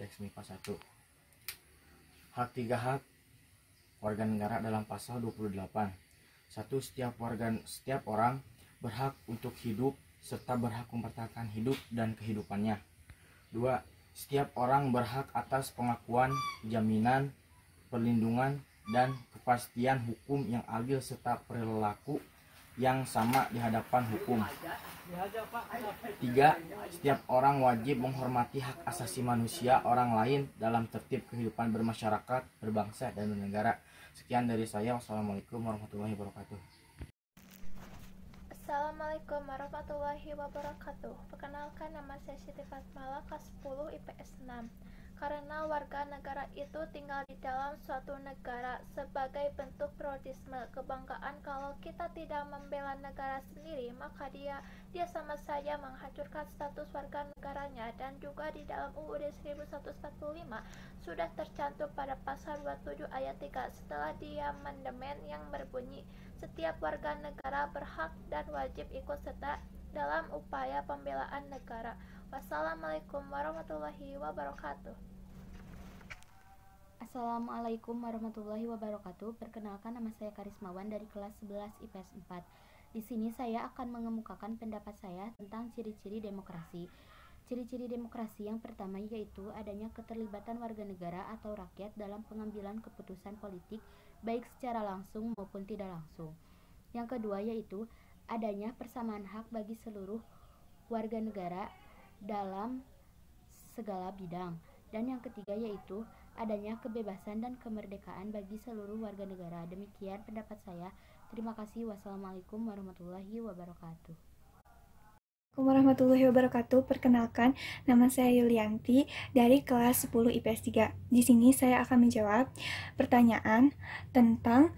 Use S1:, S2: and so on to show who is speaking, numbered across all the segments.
S1: Teks MIPA 1. Hak 3 hak warga negara dalam pasal 28. 1. Setiap orang berhak untuk hidup serta berhak mempertahankan hidup dan kehidupannya. 2. Setiap orang berhak atas pengakuan, jaminan, perlindungan, dan kepastian hukum yang adil serta perilaku yang sama di hadapan hukum. 3. Setiap orang wajib menghormati hak asasi manusia orang lain dalam tertib kehidupan bermasyarakat, berbangsa, dan bernegara. Sekian dari saya. Wassalamualaikum warahmatullahi wabarakatuh.
S2: Assalamualaikum warahmatullahi wabarakatuh. Perkenalkan, nama saya Siti Fatmala, kelas 10 IPS 6. Karena warga negara itu tinggal di dalam suatu negara sebagai bentuk patriotisme, kebanggaan. Kalau kita tidak membela negara sendiri, maka dia sama saja menghancurkan status warga negaranya. Dan juga di dalam UUD 1145 sudah tercantum pada pasal 27 ayat 3 setelah dia amandemen yang berbunyi, setiap warga negara berhak dan wajib ikut serta dalam upaya pembelaan negara. Wassalamualaikum warahmatullahi wabarakatuh.
S3: Assalamualaikum warahmatullahi wabarakatuh. Perkenalkan, nama saya Karismawan dari kelas 11 IPS 4. Di sini saya akan mengemukakan pendapat saya tentang ciri-ciri demokrasi. Ciri-ciri demokrasi yang pertama yaitu adanya keterlibatan warga negara atau rakyat dalam pengambilan keputusan politik, baik secara langsung maupun tidak langsung. Yang kedua yaitu adanya persamaan hak bagi seluruh warga negara dalam segala bidang. Dan yang ketiga yaitu adanya kebebasan dan kemerdekaan bagi seluruh warga negara. Demikian pendapat saya. Terima kasih. Wassalamualaikum warahmatullahi wabarakatuh.
S4: Assalamualaikum warahmatullahi wabarakatuh. Perkenalkan, nama saya Yulianti dari kelas 10 IPS 3. Di sini saya akan menjawab pertanyaan tentang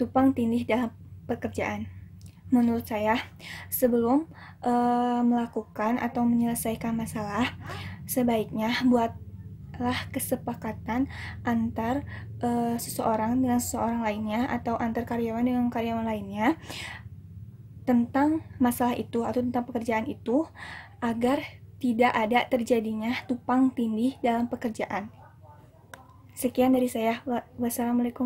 S4: tumpang tindih dalam pekerjaan. Menurut saya, sebelum melakukan atau menyelesaikan masalah, sebaiknya buatlah kesepakatan antar seseorang dengan seseorang lainnya atau antar karyawan dengan karyawan lainnya tentang masalah itu atau tentang pekerjaan itu, agar tidak ada terjadinya tumpang tindih dalam pekerjaan. Sekian dari saya. Wassalamualaikum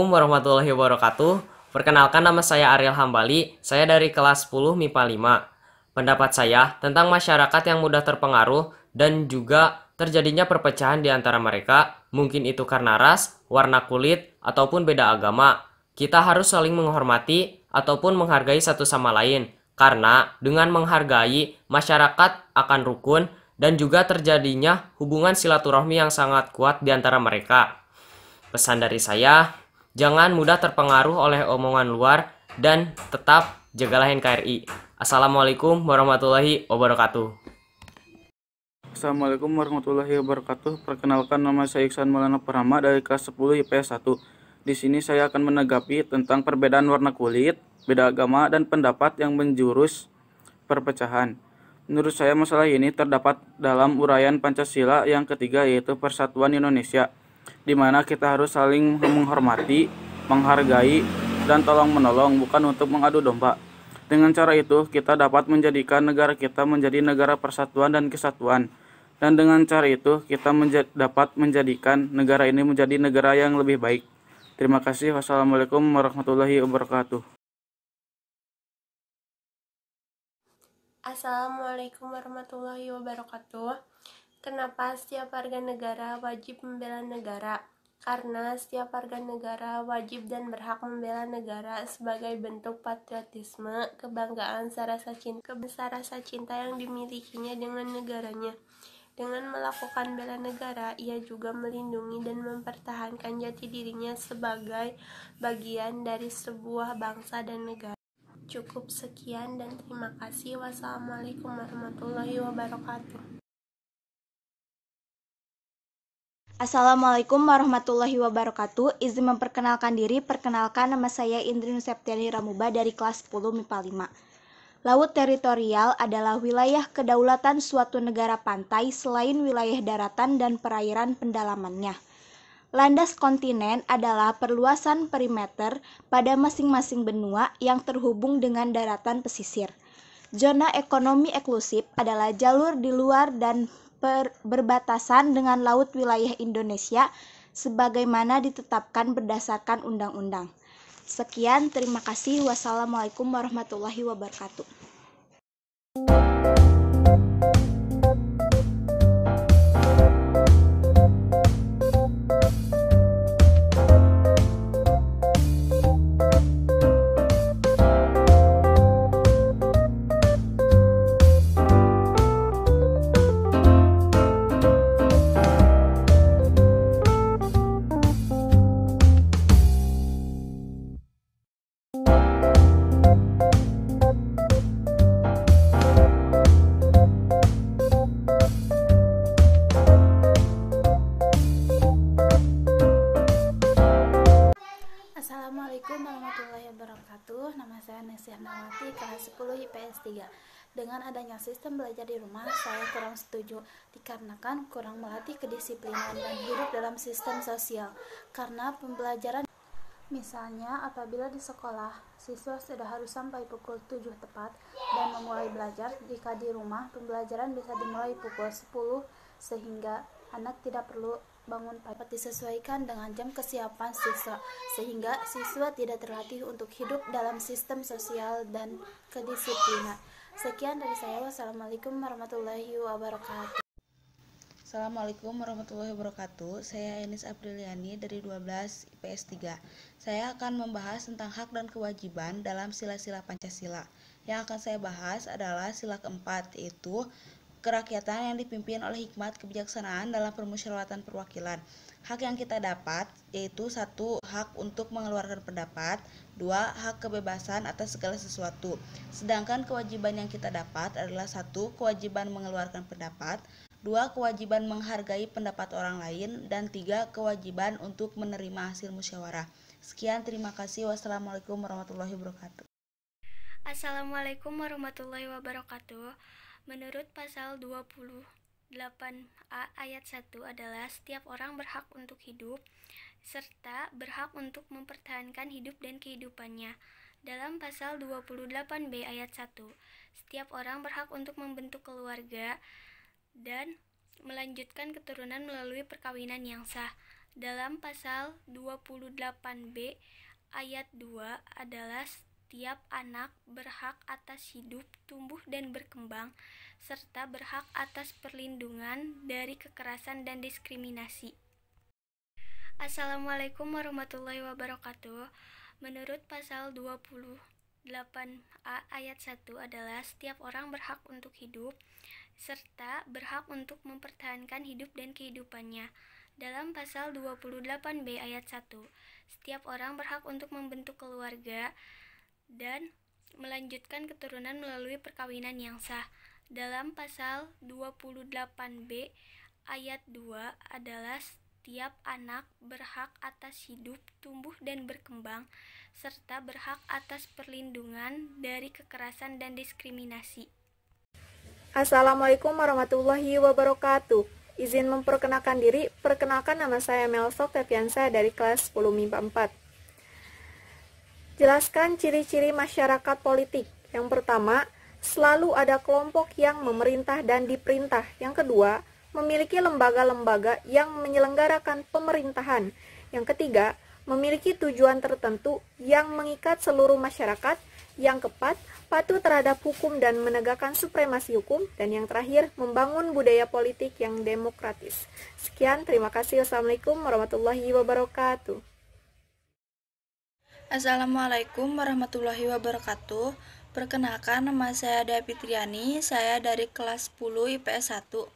S4: warahmatullahi
S5: wabarakatuh. Perkenalkan, nama saya Ariel Hambali, saya dari kelas 10 MIPA 5. Pendapat saya tentang masyarakat yang mudah terpengaruh dan juga terjadinya perpecahan di antara mereka, mungkin itu karena ras, warna kulit, ataupun beda agama. Kita harus saling menghormati ataupun menghargai satu sama lain, karena dengan menghargai, masyarakat akan rukun dan juga terjadinya hubungan silaturahmi yang sangat kuat di antara mereka. Pesan dari saya, jangan mudah terpengaruh oleh omongan luar dan tetap jagalah NKRI. Assalamualaikum warahmatullahi wabarakatuh.
S6: Assalamualaikum warahmatullahi wabarakatuh. Perkenalkan, nama saya Iksan Maulana Parama dari kelas 10 IPS 1. Di sini saya akan menanggapi tentang perbedaan warna kulit, beda agama, dan pendapat yang menjurus perpecahan. Menurut saya masalah ini terdapat dalam uraian Pancasila yang ketiga, yaitu Persatuan Indonesia, di mana kita harus saling menghormati, menghargai, dan tolong-menolong, bukan untuk mengadu domba. Dengan cara itu, kita dapat menjadikan negara kita menjadi negara persatuan dan kesatuan. Dan dengan cara itu, kita dapat menjadikan negara ini menjadi negara yang lebih baik. Terima kasih. Wassalamualaikum warahmatullahi wabarakatuh.
S7: Assalamualaikum warahmatullahi wabarakatuh. Kenapa setiap warga negara wajib membela negara? Karena setiap warga negara wajib dan berhak membela negara sebagai bentuk patriotisme, kebanggaan, rasa cinta yang dimilikinya dengan negaranya. Dengan melakukan bela negara, ia juga melindungi dan mempertahankan jati dirinya sebagai bagian dari sebuah bangsa dan negara. Cukup sekian dan terima kasih. Wassalamualaikum warahmatullahi wabarakatuh.
S3: Assalamualaikum warahmatullahi wabarakatuh. Izin memperkenalkan diri. Perkenalkan, nama saya Indri Nuseptiani Ramuba dari kelas 10 MIPA 5. Laut teritorial adalah wilayah kedaulatan suatu negara pantai selain wilayah daratan dan perairan pendalamannya. Landas kontinen adalah perluasan perimeter pada masing-masing benua yang terhubung dengan daratan pesisir. Zona ekonomi eksklusif adalah jalur di luar dan
S8: berbatasan dengan laut wilayah Indonesia sebagaimana ditetapkan berdasarkan undang-undang. Sekian, terima kasih. Wassalamualaikum warahmatullahi wabarakatuh.
S9: Assalamualaikum warahmatullahi wabarakatuh. Nama saya Nesyah Nawati, kelas 10 IPS 3. Dengan adanya sistem belajar di rumah, saya kurang setuju dikarenakan kurang melatih kedisiplinan dan hidup dalam sistem sosial. Karena pembelajaran, misalnya apabila di sekolah, siswa sudah harus sampai pukul 7 tepat dan memulai belajar. Jika di rumah, pembelajaran bisa dimulai pukul 10 sehingga anak tidak perlu bangun pagi. Disesuaikan dengan jam kesiapan siswa sehingga siswa tidak terlatih untuk hidup dalam sistem sosial dan kedisiplinan. Sekian dari saya. Wassalamualaikum warahmatullahi wabarakatuh.
S10: Assalamualaikum warahmatullahi wabarakatuh. Saya Enis Apriliani dari 12 IPS 3. Saya akan membahas tentang hak dan kewajiban dalam sila-sila Pancasila. Yang akan saya bahas adalah sila keempat, yaitu kerakyatan yang dipimpin oleh hikmat kebijaksanaan dalam permusyawaratan perwakilan. Hak yang kita dapat yaitu 1. Hak untuk mengeluarkan pendapat, 2. Hak kebebasan atas segala sesuatu. Sedangkan kewajiban yang kita dapat adalah 1. Kewajiban mengeluarkan pendapat, 2. Kewajiban menghargai pendapat orang lain, dan 3. Kewajiban untuk menerima hasil musyawarah. Sekian, terima kasih. Wassalamualaikum warahmatullahi wabarakatuh.
S11: Assalamualaikum warahmatullahi wabarakatuh. Menurut pasal 28A ayat 1 adalah setiap orang berhak untuk hidup serta berhak untuk mempertahankan hidup dan kehidupannya. Dalam pasal 28B ayat 1, setiap orang berhak untuk membentuk keluarga dan melanjutkan keturunan melalui perkawinan yang sah. Dalam pasal 28B ayat 2 adalah setiap anak berhak atas hidup, tumbuh, dan berkembang, serta berhak atas perlindungan dari kekerasan dan diskriminasi. Assalamualaikum warahmatullahi wabarakatuh. Menurut pasal 28A ayat 1 adalah setiap orang berhak untuk hidup, serta berhak untuk mempertahankan hidup dan kehidupannya. Dalam pasal 28B ayat 1, setiap orang berhak untuk membentuk keluarga dan melanjutkan keturunan melalui perkawinan yang sah. Dalam pasal 28B ayat 2 adalah setiap anak berhak atas hidup, tumbuh, dan berkembang, serta berhak atas perlindungan dari kekerasan dan diskriminasi.
S12: Assalamualaikum warahmatullahi wabarakatuh. Izin memperkenalkan diri, perkenalkan nama saya Melsok Tepiansa dari kelas 10 MIPA 4. Jelaskan ciri-ciri masyarakat politik. Yang pertama, selalu ada kelompok yang memerintah dan diperintah. Yang kedua, memiliki lembaga-lembaga yang menyelenggarakan pemerintahan. Yang ketiga, memiliki tujuan tertentu yang mengikat seluruh masyarakat. Yang keempat, patuh terhadap hukum dan menegakkan supremasi hukum. Dan yang terakhir, membangun budaya politik yang demokratis. Sekian, terima kasih. Wassalamualaikum warahmatullahi wabarakatuh.
S13: Assalamualaikum warahmatullahi wabarakatuh. Perkenalkan, nama saya Dea Fitriani, saya dari kelas 10 IPS 1.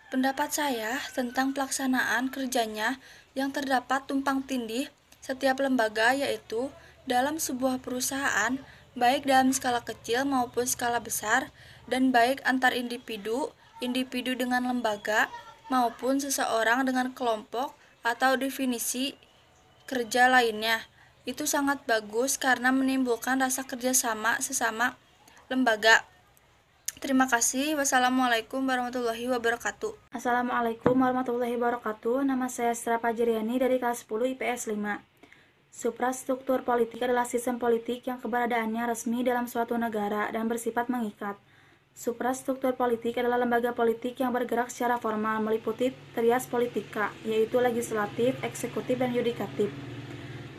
S13: Pendapat saya tentang pelaksanaan kerjanya yang terdapat tumpang tindih setiap lembaga, yaitu dalam sebuah perusahaan, baik dalam skala kecil maupun skala besar, dan baik antar individu, individu dengan lembaga, maupun seseorang dengan kelompok atau definisi kerja lainnya. Itu sangat bagus karena menimbulkan rasa kerjasama sesama lembaga. Terima kasih. Wassalamualaikum warahmatullahi wabarakatuh.
S14: Assalamualaikum warahmatullahi wabarakatuh. Nama saya Sra Pajriani dari kelas 10 IPS 5. Suprastruktur politik adalah sistem politik yang keberadaannya resmi dalam suatu negara dan bersifat mengikat. Suprastruktur politik adalah lembaga politik yang bergerak secara formal, meliputi trias politika, yaitu legislatif, eksekutif, dan yudikatif.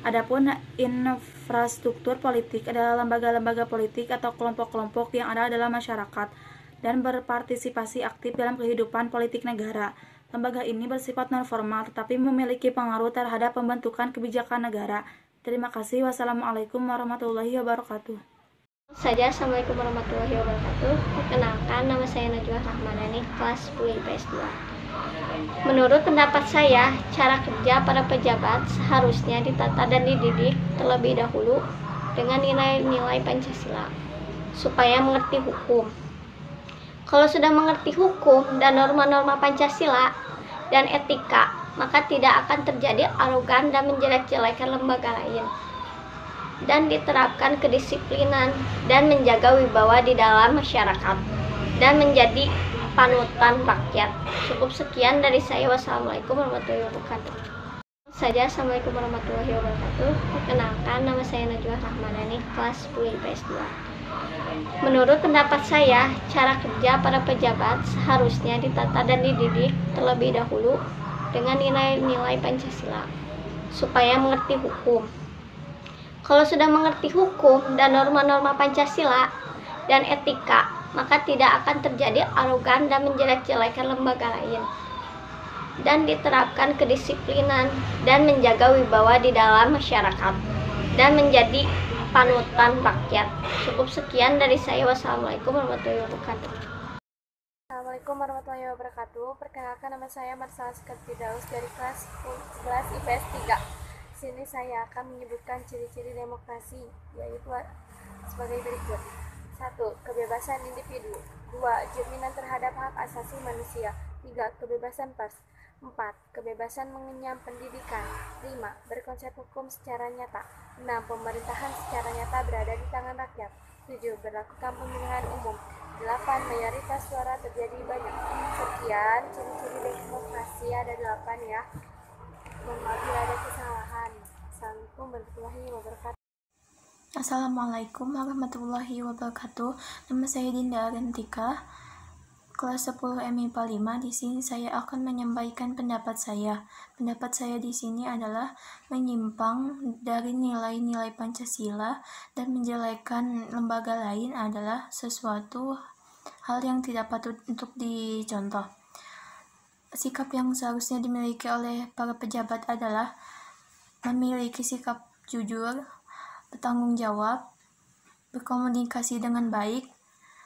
S14: Adapun infrastruktur politik adalah lembaga-lembaga politik atau kelompok-kelompok yang ada dalam masyarakat dan berpartisipasi aktif dalam kehidupan politik negara. Lembaga ini bersifat non-formal tetapi memiliki pengaruh terhadap pembentukan kebijakan negara. Terima kasih. Wassalamualaikum warahmatullahi wabarakatuh.
S11: Assalamualaikum warahmatullahi wabarakatuh. Perkenalkan, nama saya Najwa Rahmadani, kelas 10 IPS 2. Menurut pendapat saya, cara kerja para pejabat seharusnya ditata dan dididik terlebih dahulu dengan nilai-nilai Pancasila, supaya mengerti hukum. Kalau sudah mengerti hukum dan norma-norma Pancasila dan etika, maka tidak akan terjadi arogan dan menjelek-jelekan lembaga lain, dan diterapkan kedisiplinan dan menjaga wibawa di dalam masyarakat dan menjadi panutan rakyat. Cukup sekian dari saya. Wassalamualaikum warahmatullahi wabarakatuh. Assalamualaikum warahmatullahi wabarakatuh. Perkenalkan, nama saya Najwa Rahmadani, kelas 10 IPS 2. Menurut pendapat saya, cara kerja para pejabat seharusnya ditata dan dididik terlebih dahulu dengan nilai-nilai Pancasila, supaya mengerti hukum. Kalau sudah mengerti hukum dan norma-norma Pancasila dan etika, maka tidak akan terjadi arogan dan menjelek-jelekan lembaga lain, dan diterapkan kedisiplinan dan menjaga wibawa di dalam masyarakat dan menjadi panutan rakyat. Cukup sekian dari saya. Wassalamualaikum warahmatullahi wabarakatuh.
S15: Assalamualaikum warahmatullahi wabarakatuh. Perkenalkan, nama saya Marsala Firdaus dari kelas 11 IPS 3. Di sini saya akan menyebutkan ciri-ciri demokrasi, yaitu sebagai berikut. 1. Kebebasan individu. 2. Jaminan terhadap hak asasi manusia. 3. Kebebasan pers. 4. Kebebasan mengenyam pendidikan. 5. Berkonsep hukum secara nyata. 6. Pemerintahan secara nyata berada di tangan rakyat. 7. Berlakukan pemilihan umum. 8. Mayoritas suara terjadi banyak. Sekian ciri-ciri demokrasi, ada 8 ya. Mohon maaf bila ada kesalahan. Assalamualaikum warahmatullahi wabarakatuh.
S9: Assalamualaikum warahmatullahi wabarakatuh. Nama saya Dinda Arentika, kelas 10 MIPA 5. Di sini saya akan menyampaikan pendapat saya. Pendapat saya di sini adalah menyimpang dari nilai-nilai Pancasila dan menjelekkan lembaga lain adalah sesuatu hal yang tidak patut untuk dicontoh. Sikap yang seharusnya dimiliki oleh para pejabat adalah memiliki sikap jujur, bertanggung jawab, berkomunikasi dengan baik,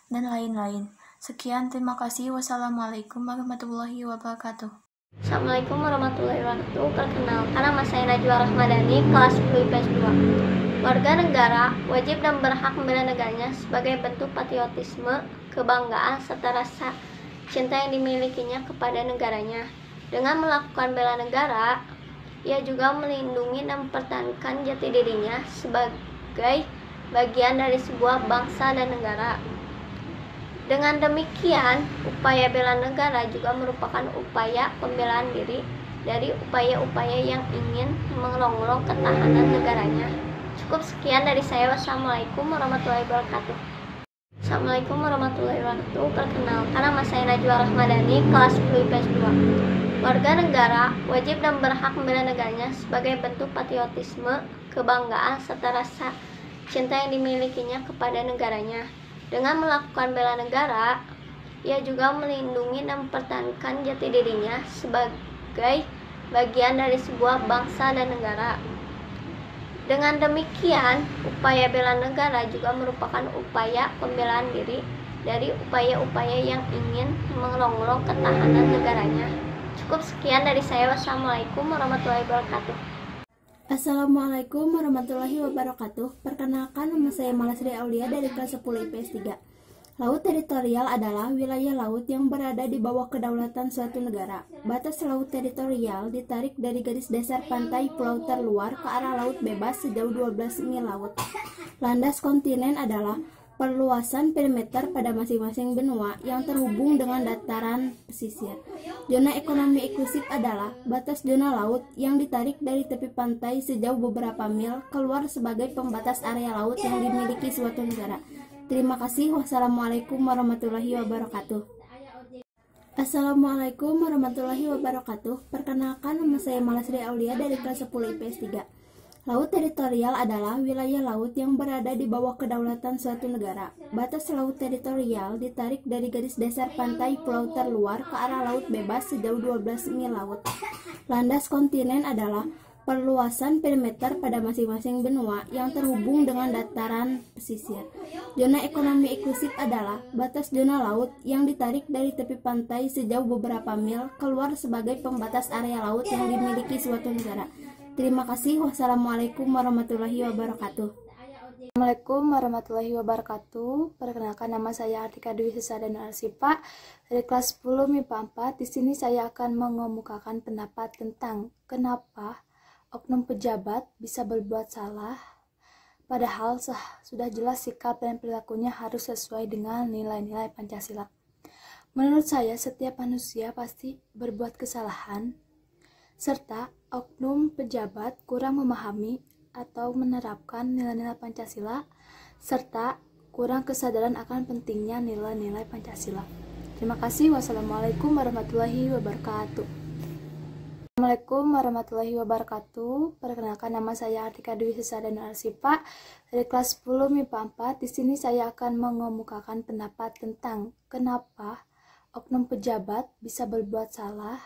S9: dan lain-lain. Sekian, terima kasih. Wassalamualaikum warahmatullahi wabarakatuh.
S11: Assalamualaikum warahmatullahi wabarakatuh. Perkenalkan, nama saya Najwa Rahmadani, kelas 10 IPS 2. Warga negara wajib dan berhak membela negaranya sebagai bentuk patriotisme, kebanggaan, serta rasa cinta yang dimilikinya kepada negaranya. Dengan melakukan bela negara, ia juga melindungi dan mempertahankan jati dirinya sebagai bagian dari sebuah bangsa dan negara. Dengan demikian, upaya bela negara juga merupakan upaya pembelaan diri dari upaya-upaya yang ingin merongrong ketahanan negaranya. Cukup sekian dari saya. Wassalamualaikum warahmatullahi wabarakatuh. Assalamualaikum warahmatullahi wabarakatuh. Perkenalkan, nama saya Najwa Rahmadani, kelas 10 IPS 2. Warga negara wajib dan berhak membela negaranya sebagai bentuk patriotisme, kebanggaan, serta rasa cinta yang dimilikinya kepada negaranya. Dengan melakukan bela negara, ia juga melindungi dan mempertahankan jati dirinya sebagai bagian dari sebuah bangsa dan negara. Dengan demikian, upaya bela negara juga merupakan upaya pembelaan diri dari upaya-upaya yang ingin merongrong ketahanan negaranya. Cukup sekian dari saya. Wassalamualaikum warahmatullahi wabarakatuh.
S16: Assalamualaikum warahmatullahi wabarakatuh. Perkenalkan, nama saya Malasri Aulia dari kelas 10 IPS 3. Laut teritorial adalah wilayah laut yang berada di bawah kedaulatan suatu negara. Batas laut teritorial ditarik dari garis dasar pantai pulau terluar ke arah laut bebas sejauh 12 mil laut. Landas kontinen adalah perluasan perimeter pada masing-masing benua yang terhubung dengan dataran pesisir. Zona ekonomi eksklusif adalah batas zona laut yang ditarik dari tepi pantai sejauh beberapa mil keluar sebagai pembatas area laut yang dimiliki suatu negara. Terima kasih. Wassalamualaikum warahmatullahi wabarakatuh. Assalamualaikum warahmatullahi wabarakatuh. Perkenalkan, nama saya Malasri Aulia dari kelas 10 IPS 3. Laut teritorial adalah wilayah laut yang berada di bawah kedaulatan suatu negara. Batas laut teritorial ditarik dari garis dasar pantai pulau terluar ke arah laut bebas sejauh 12 mil laut. Landas kontinen adalah perluasan perimeter pada masing-masing benua yang terhubung dengan dataran pesisir. Zona ekonomi eksklusif adalah batas zona laut yang ditarik dari tepi pantai sejauh beberapa mil keluar sebagai pembatas area laut yang dimiliki suatu negara. Terima kasih. Wassalamualaikum warahmatullahi wabarakatuh.
S9: Assalamualaikum warahmatullahi wabarakatuh. Perkenalkan, nama saya Artika Dwi Sesadana Arsipa dari kelas 10 MIPA 4. Di sini saya akan mengemukakan pendapat tentang kenapa oknum pejabat bisa berbuat salah, padahal sudah jelas sikap dan perilakunya harus sesuai dengan nilai-nilai Pancasila. Menurut saya, setiap manusia pasti berbuat kesalahan, serta oknum pejabat kurang memahami atau menerapkan nilai-nilai Pancasila, serta kurang kesadaran akan pentingnya nilai-nilai Pancasila. Terima kasih. Wassalamualaikum warahmatullahi wabarakatuh. Assalamualaikum warahmatullahi wabarakatuh. Perkenalkan, nama saya Artika Dwi Sesadana Arsipa dari kelas 10 MIPA 4. Di sini saya akan mengemukakan pendapat tentang kenapa oknum pejabat bisa berbuat salah,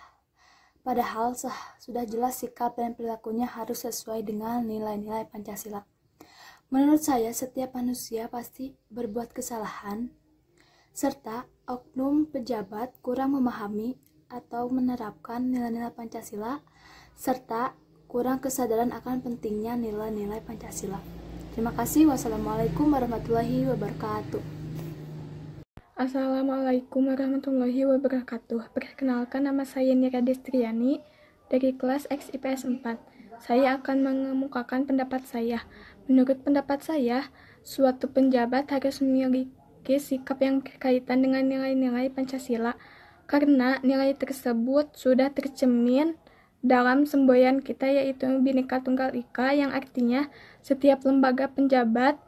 S9: padahal sudah jelas sikap dan perilakunya harus sesuai dengan nilai-nilai Pancasila. Menurut saya, setiap manusia pasti berbuat kesalahan, serta oknum pejabat kurang memahami atau menerapkan nilai-nilai Pancasila, serta kurang kesadaran akan pentingnya nilai-nilai Pancasila. Terima kasih. Wassalamualaikum warahmatullahi wabarakatuh.
S4: Assalamualaikum warahmatullahi wabarakatuh. Perkenalkan, nama saya Nira Destriani dari kelas X IPS 4. Saya akan mengemukakan pendapat saya. Menurut pendapat saya, suatu penjabat harus memiliki sikap yang berkaitan dengan nilai-nilai Pancasila, karena nilai tersebut sudah tercermin dalam semboyan kita, yaitu Bhinneka Tunggal Ika, yang artinya setiap lembaga penjabat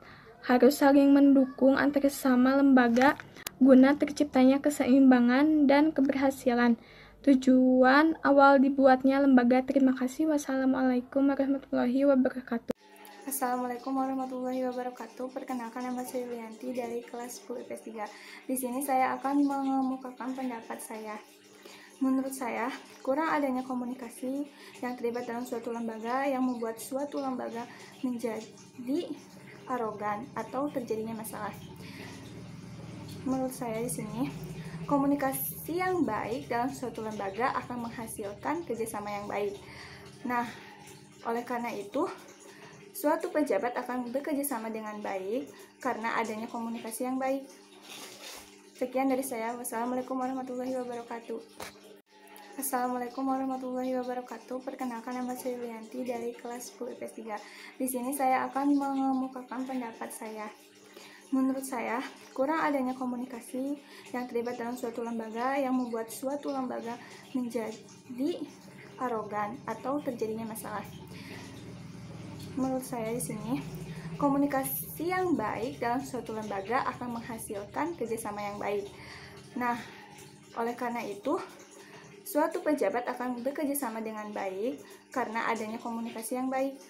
S4: harus saling mendukung antar sesama lembaga guna terciptanya keseimbangan dan keberhasilan. Tujuan awal dibuatnya lembaga. Terima kasih. Wassalamualaikum warahmatullahi wabarakatuh.
S14: Assalamualaikum warahmatullahi wabarakatuh. Perkenalkan, nama saya Yulianti dari kelas 10 IPS 3. Di sini saya akan mengemukakan pendapat saya. Menurut saya, kurang adanya komunikasi yang terlibat dalam suatu lembaga yang membuat suatu lembaga menjadi arogan atau terjadinya masalah. Menurut saya di sini, komunikasi yang baik dalam suatu lembaga akan menghasilkan kerjasama yang baik. Nah, oleh karena itu, suatu pejabat akan bekerja sama dengan baik karena adanya komunikasi yang baik. Sekian dari saya. Wassalamualaikum warahmatullahi wabarakatuh. Assalamualaikum warahmatullahi wabarakatuh. Perkenalkan, nama saya Yulianti dari kelas 10 IPS 3. Di sini saya akan mengemukakan pendapat saya. Menurut saya, kurang adanya komunikasi yang terlibat dalam suatu lembaga yang membuat suatu lembaga menjadi arogan atau terjadinya masalah. Menurut saya di sini, komunikasi yang baik dalam suatu lembaga akan menghasilkan kerjasama yang baik. Nah, oleh karena itu, suatu pejabat akan bekerja sama dengan baik karena adanya komunikasi yang baik.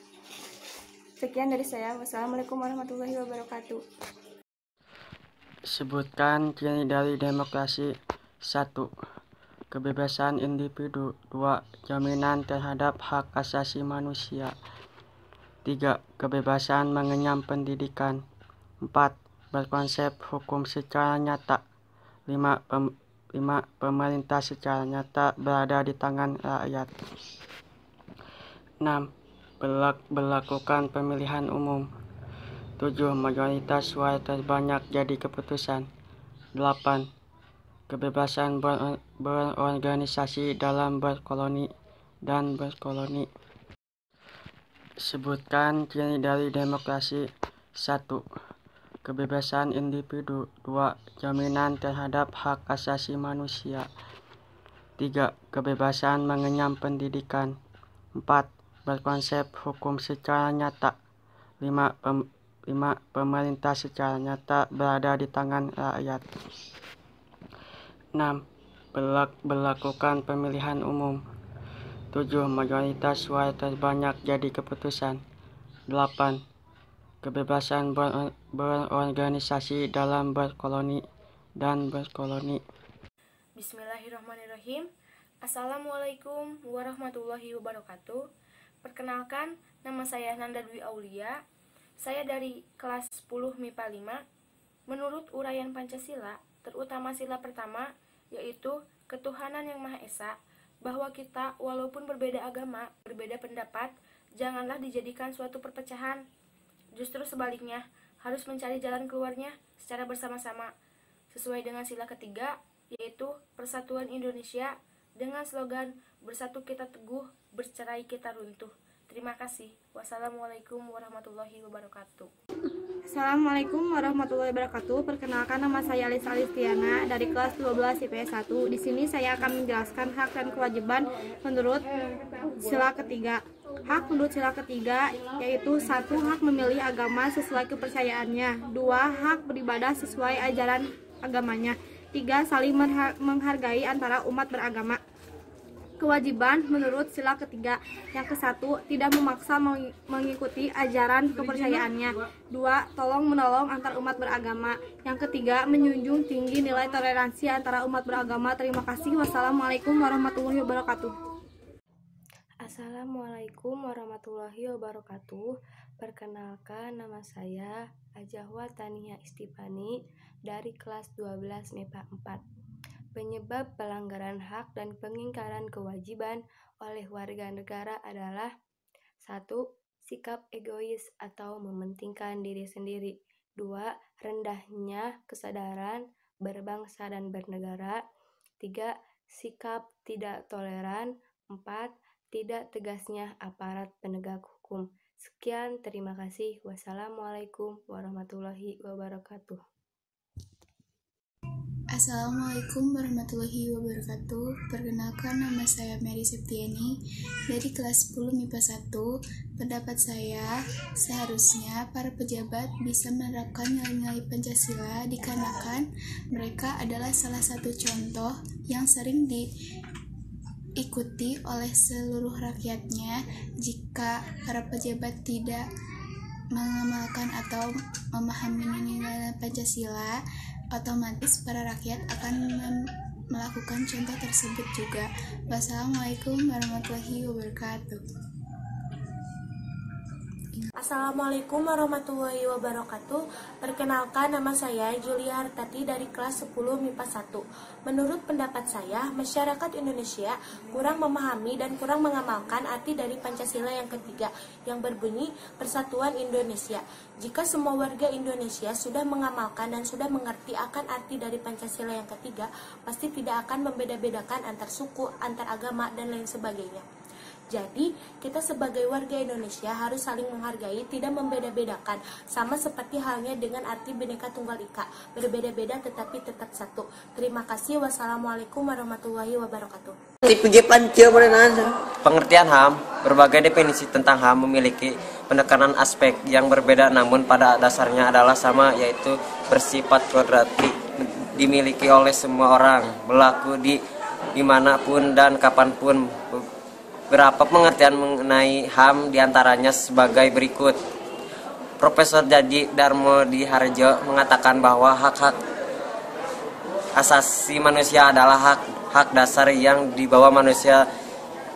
S14: Sekian dari saya. Wassalamualaikum warahmatullahi wabarakatuh.
S17: Sebutkan ciri dari demokrasi. 1. Kebebasan individu. 2. Jaminan terhadap hak asasi manusia. 3. Kebebasan mengenyam pendidikan. 4. Berkonsep hukum secara nyata. 5. Pemerintah secara nyata berada di tangan rakyat. 6. Berlakukan pemilihan umum. 7. Mayoritas suara terbanyak jadi keputusan. 8. Kebebasan berorganisasi dalam berkoloni dan berkoloni. Sebutkan ciri dari demokrasi. 1. Kebebasan individu. 2. Jaminan terhadap hak asasi manusia. 3. Kebebasan mengenyam pendidikan. 4. Berkonsep hukum secara nyata. 5. 5. Pemerintah secara nyata berada di tangan rakyat. 6. Berlakukan pemilihan umum. 7. Mayoritas suara terbanyak jadi keputusan. 8. Kebebasan berorganisasi dalam berkoloni dan berkoloni.
S18: Bismillahirrahmanirrahim. Assalamualaikum warahmatullahi wabarakatuh. Perkenalkan, nama saya Nanda Dwi Aulia. Saya dari kelas 10 MIPA 5. Menurut uraian Pancasila, terutama sila pertama, yaitu ketuhanan yang Maha Esa, bahwa kita walaupun berbeda agama, berbeda pendapat, janganlah dijadikan suatu perpecahan. Justru sebaliknya, harus mencari jalan keluarnya secara bersama-sama, sesuai dengan sila ketiga, yaitu Persatuan Indonesia, dengan slogan Bersatu Kita Teguh, Bercerai Kita Runtuh. Terima kasih. Wassalamualaikum warahmatullahi wabarakatuh.
S14: Assalamualaikum warahmatullahi wabarakatuh. Perkenalkan, nama saya Alisa Alistiana dari kelas 12 IPS 1. Di sini saya akan menjelaskan hak dan kewajiban menurut sila ketiga. Hak menurut sila ketiga yaitu 1. Hak memilih agama sesuai kepercayaannya. 2. Hak beribadah sesuai ajaran agamanya. 3. Saling menghargai antara umat beragama. Kewajiban menurut sila ketiga yang ke-1, tidak memaksa mengikuti ajaran kepercayaannya. 2. Tolong menolong antar umat beragama. Yang ketiga, menjunjung tinggi nilai toleransi antara umat beragama. Terima kasih. Wassalamualaikum warahmatullahi wabarakatuh.
S19: Assalamualaikum warahmatullahi wabarakatuh. Perkenalkan, nama saya Ajahwa Tania Istifani dari kelas 12 MIPA 4. Penyebab pelanggaran hak dan pengingkaran kewajiban oleh warga negara adalah 1. Sikap egois atau mementingkan diri sendiri. 2. Rendahnya kesadaran berbangsa dan bernegara. 3. Sikap tidak toleran. 4. Tidak tegasnya aparat penegak hukum. Sekian, terima kasih. Wassalamualaikum warahmatullahi wabarakatuh.
S20: Assalamualaikum warahmatullahi wabarakatuh. Perkenalkan, nama saya Mary Septiani dari kelas 10 MIPA 1. Pendapat saya, seharusnya para pejabat bisa menerapkan nilai-nilai Pancasila dikarenakan mereka adalah salah satu contoh yang sering diikuti oleh seluruh rakyatnya. Jika para pejabat tidak mengamalkan atau memahami nilai Pancasila, otomatis para rakyat akan melakukan contoh tersebut juga. Wassalamualaikum warahmatullahi wabarakatuh.
S7: Assalamualaikum warahmatullahi wabarakatuh. Perkenalkan, nama saya Julia Hartati dari kelas 10 MIPA 1. Menurut pendapat saya, masyarakat Indonesia kurang memahami dan kurang mengamalkan arti dari Pancasila yang ketiga, yang berbunyi Persatuan Indonesia. Jika semua warga Indonesia sudah mengamalkan dan sudah mengerti akan arti dari Pancasila yang ketiga, pasti tidak akan membeda-bedakan antar suku, antar agama, dan lain sebagainya. Jadi, kita sebagai warga Indonesia harus saling menghargai, tidak membeda-bedakan. Sama seperti halnya dengan arti Bhinneka Tunggal Ika, berbeda-beda tetapi tetap satu. Terima kasih. Wassalamualaikum warahmatullahi wabarakatuh.
S5: Pengertian HAM, berbagai definisi tentang HAM memiliki penekanan aspek yang berbeda namun pada dasarnya adalah sama, yaitu bersifat kodrati, dimiliki oleh semua orang, berlaku dimanapun dan kapanpun. Beberapa pengertian mengenai HAM diantaranya sebagai berikut. Profesor Djadji Darmodiharjo mengatakan bahwa hak-hak asasi manusia adalah hak dasar yang dibawa manusia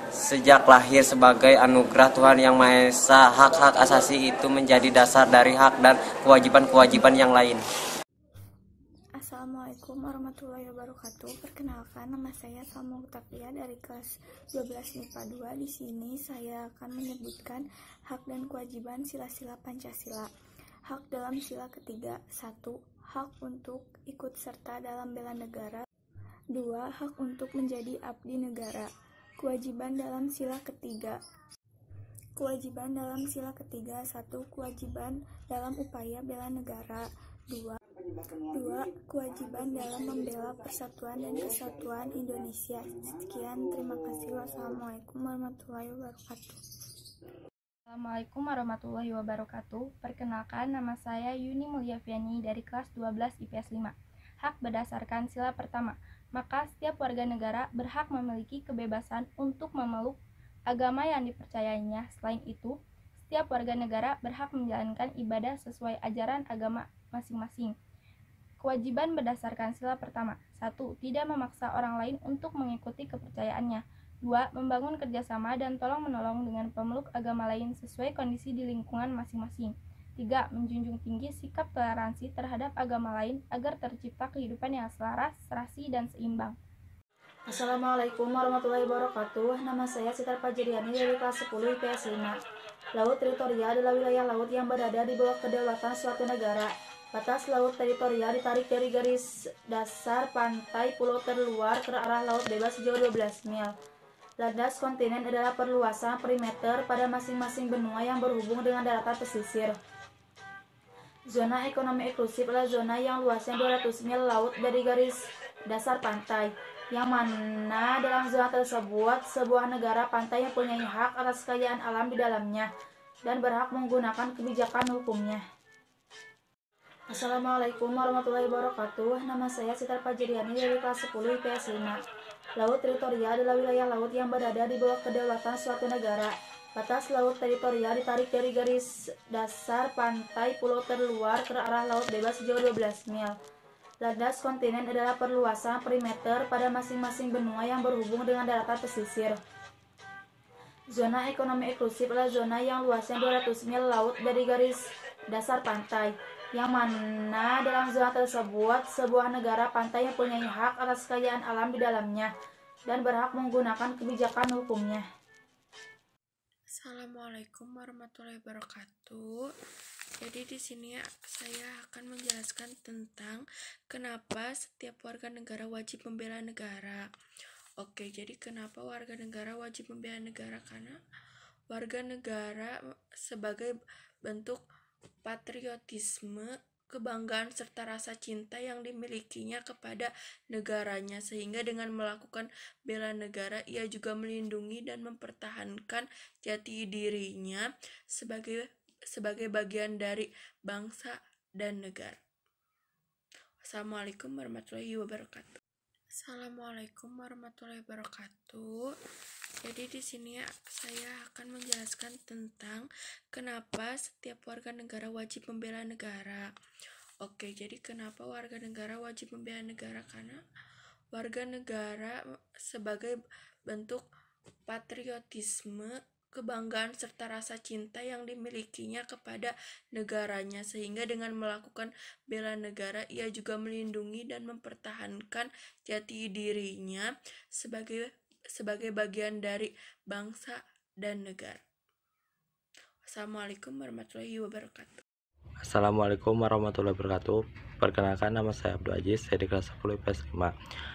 S5: sejak lahir sebagai anugerah Tuhan Yang Maha Esa. Hak-hak asasi itu menjadi dasar dari hak dan kewajiban-kewajiban yang lain.
S21: Assalamualaikum warahmatullahi wabarakatuh. Perkenalkan, nama saya Salma Utapia dari kelas 12 MIPA 2. Di sini saya akan menyebutkan hak dan kewajiban sila-sila Pancasila. Hak dalam sila ketiga: 1. Hak untuk ikut serta dalam bela negara. 2. Hak untuk menjadi abdi negara. Kewajiban dalam sila ketiga. Kewajiban dalam sila ketiga: 1. Kewajiban dalam upaya bela negara. 2. Kewajiban dalam membela persatuan dan kesatuan Indonesia. Sekian, terima kasih. Wassalamualaikum warahmatullahi wabarakatuh.
S1: Assalamualaikum warahmatullahi wabarakatuh. Perkenalkan, nama saya Yuni Mulyaviani dari kelas 12 IPS 5. Hak berdasarkan sila pertama, maka setiap warga negara berhak memiliki kebebasan untuk memeluk agama yang dipercayainya. Selain itu, setiap warga negara berhak menjalankan ibadah sesuai ajaran agama masing-masing. Kewajiban berdasarkan sila pertama, 1. Tidak memaksa orang lain untuk mengikuti kepercayaannya. 2. Membangun kerjasama dan tolong-menolong dengan pemeluk agama lain sesuai kondisi di lingkungan masing-masing. 3. Menjunjung tinggi sikap toleransi terhadap agama lain agar tercipta kehidupan yang selaras, serasi, dan seimbang.
S14: Assalamualaikum warahmatullahi wabarakatuh. Nama saya Sitar Fajriani dari kelas 10 IPS 5. Laut teritorial adalah wilayah laut yang berada di bawah kedaulatan suatu negara. Batas laut teritorial ditarik dari garis dasar pantai pulau terluar ke arah laut bebas sejauh 12 mil. Landas kontinen adalah perluasan perimeter pada masing-masing benua yang berhubung dengan daratan pesisir. Zona ekonomi eksklusif adalah zona yang luasnya 200 mil laut dari garis dasar pantai, yang mana dalam zona tersebut sebuah negara pantai mempunyai hak atas kekayaan alam di dalamnya dan berhak menggunakan kebijakan hukumnya. Assalamualaikum warahmatullahi wabarakatuh. Nama saya Sitar Fajriani dari kelas 10 IPS 5. Laut teritorial adalah wilayah laut yang berada di bawah kedaulatan suatu negara. Batas laut teritorial ditarik dari garis dasar pantai pulau terluar ke arah laut bebas sejauh 12 mil. Landas kontinen adalah perluasan perimeter pada masing-masing benua yang berhubung dengan daratan pesisir. Zona ekonomi eksklusif adalah zona yang luasnya 200 mil laut dari garis dasar pantai, yang mana dalam zona tersebut sebuah negara pantai mempunyai hak atas kekayaan alam di dalamnya dan berhak menggunakan kebijakan hukumnya.
S22: Assalamualaikum warahmatullahi wabarakatuh. Jadi di sini saya akan menjelaskan tentang kenapa setiap warga negara wajib membela negara. Oke, jadi kenapa warga negara wajib membela negara? Karena warga negara sebagai bentuk patriotisme, kebanggaan, serta rasa cinta yang dimilikinya kepada negaranya, sehingga dengan melakukan bela negara ia juga melindungi dan mempertahankan jati dirinya sebagai bagian dari bangsa dan negara. Assalamualaikum warahmatullahi wabarakatuh. Assalamualaikum warahmatullahi wabarakatuh. Jadi di sini saya akan menjelaskan tentang kenapa setiap warga negara wajib membela negara. Oke, jadi kenapa warga negara wajib membela negara? Karena warga negara sebagai bentuk patriotisme, kebanggaan, serta rasa cinta yang dimilikinya kepada negaranya, sehingga dengan melakukan bela negara ia juga melindungi dan mempertahankan jati dirinya sebagai bagian dari bangsa dan negara. Assalamualaikum warahmatullahi wabarakatuh.
S23: Assalamualaikum warahmatullahi wabarakatuh. Perkenalkan, nama saya Abdul Aziz, saya di kelas 10 IPS 5.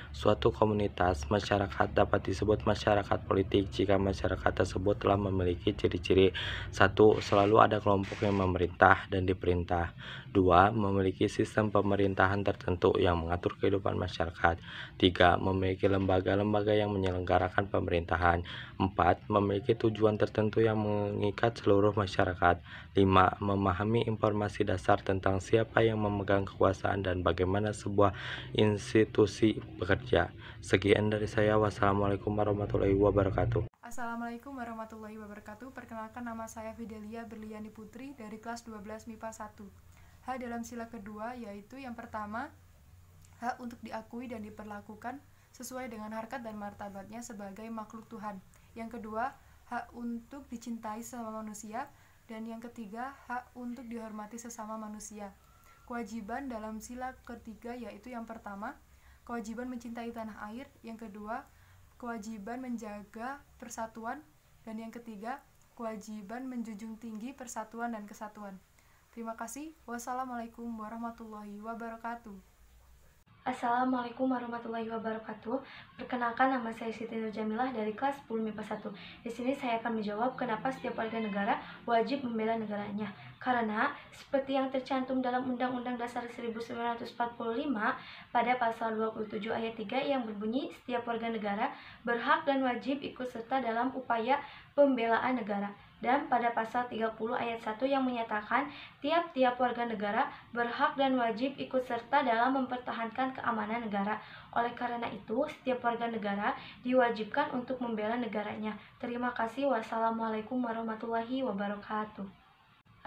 S23: Suatu komunitas masyarakat dapat disebut masyarakat politik jika masyarakat tersebut telah memiliki ciri-ciri: 1. Selalu ada kelompok yang memerintah dan diperintah. 2. Memiliki sistem pemerintahan tertentu yang mengatur kehidupan masyarakat. 3. Memiliki lembaga-lembaga yang menyelenggarakan pemerintahan. 4. Memiliki tujuan tertentu yang mengikat seluruh masyarakat. 5. Memahami informasi dasar tentang siapa yang memegang kekuasaan dan bagaimana sebuah institusi bekerja. Sekian dari saya. Wassalamualaikum warahmatullahi wabarakatuh.
S24: Assalamualaikum warahmatullahi wabarakatuh. Perkenalkan, nama saya Fidelia Berliani Putri dari kelas 12 MIPA 1. Hak dalam sila kedua yaitu yang pertama, hak untuk diakui dan diperlakukan sesuai dengan harkat dan martabatnya sebagai makhluk Tuhan. Yang kedua, hak untuk dicintai sesama manusia. Dan yang ketiga, hak untuk dihormati sesama manusia. Kewajiban dalam sila ketiga yaitu yang pertama, kewajiban mencintai tanah air. Yang kedua, kewajiban menjaga persatuan. Dan yang ketiga, kewajiban menjunjung tinggi persatuan dan kesatuan. Terima kasih. Wassalamualaikum warahmatullahi wabarakatuh.
S25: Assalamualaikum warahmatullahi wabarakatuh. Perkenalkan, nama saya Siti Nur Jamilah dari kelas 10 MIPA 1. Di sini saya akan menjawab kenapa setiap warga negara wajib membela negaranya. Karena seperti yang tercantum dalam Undang-Undang Dasar 1945 pada pasal 27 ayat 3 yang berbunyi setiap warga negara berhak dan wajib ikut serta dalam upaya pembelaan negara. Dan pada pasal 30 ayat 1 yang menyatakan tiap-tiap warga negara berhak dan wajib ikut serta dalam mempertahankan keamanan negara. Oleh karena itu, setiap warga negara diwajibkan untuk membela negaranya. Terima kasih. Wassalamualaikum warahmatullahi wabarakatuh.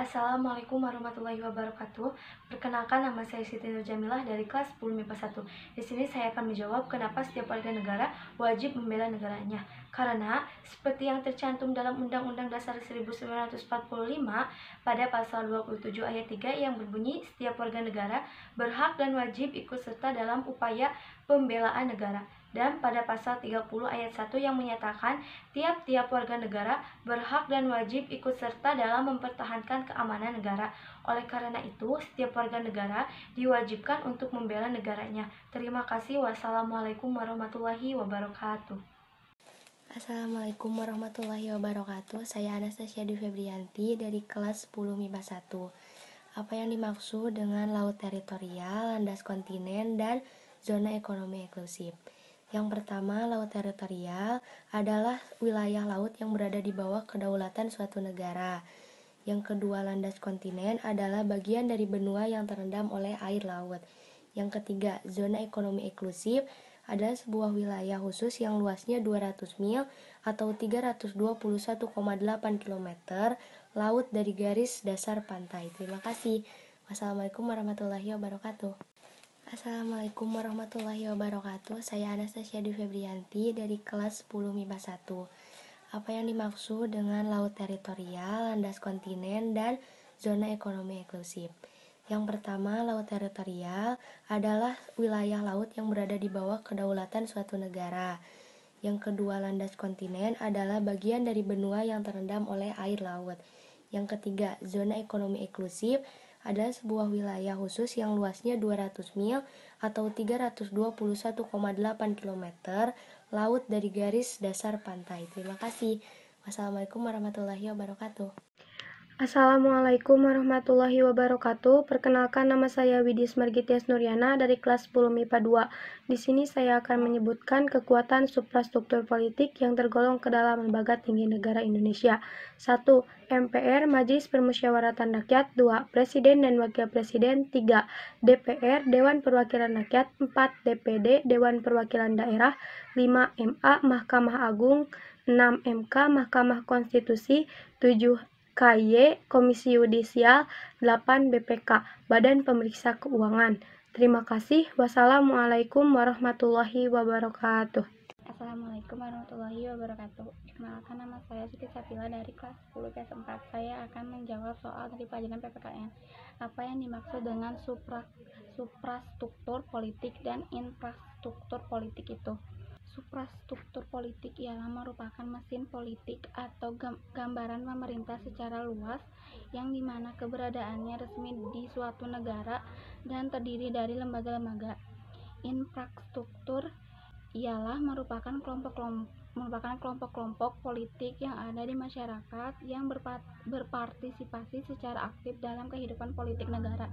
S25: Assalamualaikum warahmatullahi wabarakatuh. Perkenalkan, nama saya Siti Nur Jamilah dari kelas 10 MIPA 1. Di sini saya akan menjawab kenapa setiap warga negara wajib membela negaranya. Karena seperti yang tercantum dalam Undang-Undang Dasar 1945 pada pasal 27 ayat 3 yang berbunyi setiap warga negara berhak dan wajib ikut serta dalam upaya pembelaan negara. Dan pada pasal 30 ayat 1 yang menyatakan tiap-tiap warga negara berhak dan wajib ikut serta dalam mempertahankan keamanan negara. Oleh karena itu, setiap warga negara diwajibkan untuk membela negaranya. Terima kasih. Wassalamualaikum warahmatullahi wabarakatuh.
S2: Assalamualaikum warahmatullahi wabarakatuh. Saya Anastasia Dwi Febrianti dari kelas 10 MIPA 1. Apa yang dimaksud dengan laut teritorial, landas kontinen, dan zona ekonomi eksklusif? Yang pertama, laut teritorial adalah wilayah laut yang berada di bawah kedaulatan suatu negara. Yang kedua, landas kontinen adalah bagian dari benua yang terendam oleh air laut. Yang ketiga, zona ekonomi eksklusif adalah sebuah wilayah khusus yang luasnya 200 mil atau 321,8 km laut dari garis dasar pantai. Terima kasih. Wassalamualaikum warahmatullahi wabarakatuh. Assalamualaikum warahmatullahi wabarakatuh. Saya Anastasia Dwi Febrianti dari kelas 10 MIPA 1. Apa yang dimaksud dengan laut teritorial, landas kontinen, dan zona ekonomi eksklusif? Yang pertama, laut teritorial adalah wilayah laut yang berada di bawah kedaulatan suatu negara. Yang kedua, landas kontinen adalah bagian dari benua yang terendam oleh air laut. Yang ketiga, zona ekonomi eksklusif adalah sebuah wilayah khusus yang luasnya 200 mil atau 321,8 km laut dari garis dasar pantai. Terima kasih. Wassalamualaikum warahmatullahi wabarakatuh.
S3: Assalamualaikum warahmatullahi wabarakatuh. Perkenalkan, nama saya Widis Margitias Nuryana dari kelas 10 MIPA 2. Di sini saya akan menyebutkan kekuatan suprastruktur politik yang tergolong ke dalam lembaga tinggi negara Indonesia. 1. MPR, Majelis Permusyawaratan Rakyat. 2. Presiden dan Wakil Presiden. 3. DPR, Dewan Perwakilan Rakyat. 4. DPD, Dewan Perwakilan Daerah. 5. MA, Mahkamah Agung. 6. MK, Mahkamah Konstitusi. 7. KY, Komisi Yudisial. 8. BPK, Badan Pemeriksa Keuangan. Terima kasih. Wassalamualaikum warahmatullahi wabarakatuh.
S1: Assalamualaikum warahmatullahi wabarakatuh. Perkenalkan, nama saya Siti Sapila dari kelas 10 IPS 4. Saya akan menjawab soal dari pelajaran PPKN. Apa yang dimaksud dengan suprastruktur politik dan infrastruktur politik itu? Suprastruktur politik ialah merupakan mesin politik atau gambaran pemerintah secara luas yang dimana keberadaannya resmi di suatu negara dan terdiri dari lembaga-lembaga. Infrastruktur ialah merupakan kelompok-kelompok politik yang ada di masyarakat yang berpartisipasi secara aktif dalam kehidupan politik negara.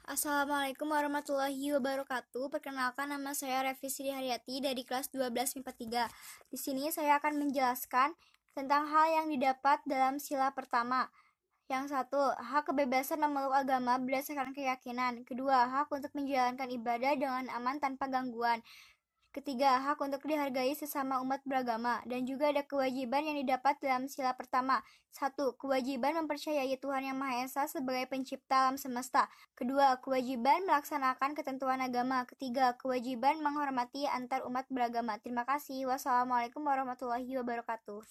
S6: Assalamualaikum warahmatullahi wabarakatuh. Perkenalkan, nama saya Revi Sri Haryati dari kelas 12 MIPA 3. Di sini saya akan menjelaskan tentang hal yang didapat dalam sila pertama. Yang 1, hak kebebasan memeluk agama berdasarkan keyakinan. Kedua, hak untuk menjalankan ibadah dengan aman tanpa gangguan. Ketiga, hak untuk dihargai sesama umat beragama. Dan juga ada kewajiban yang didapat dalam sila pertama. 1. Kewajiban mempercayai Tuhan Yang Maha Esa sebagai pencipta alam semesta. Kedua, kewajiban melaksanakan ketentuan agama. Ketiga, kewajiban menghormati antar umat beragama. Terima kasih. Wassalamualaikum warahmatullahi wabarakatuh.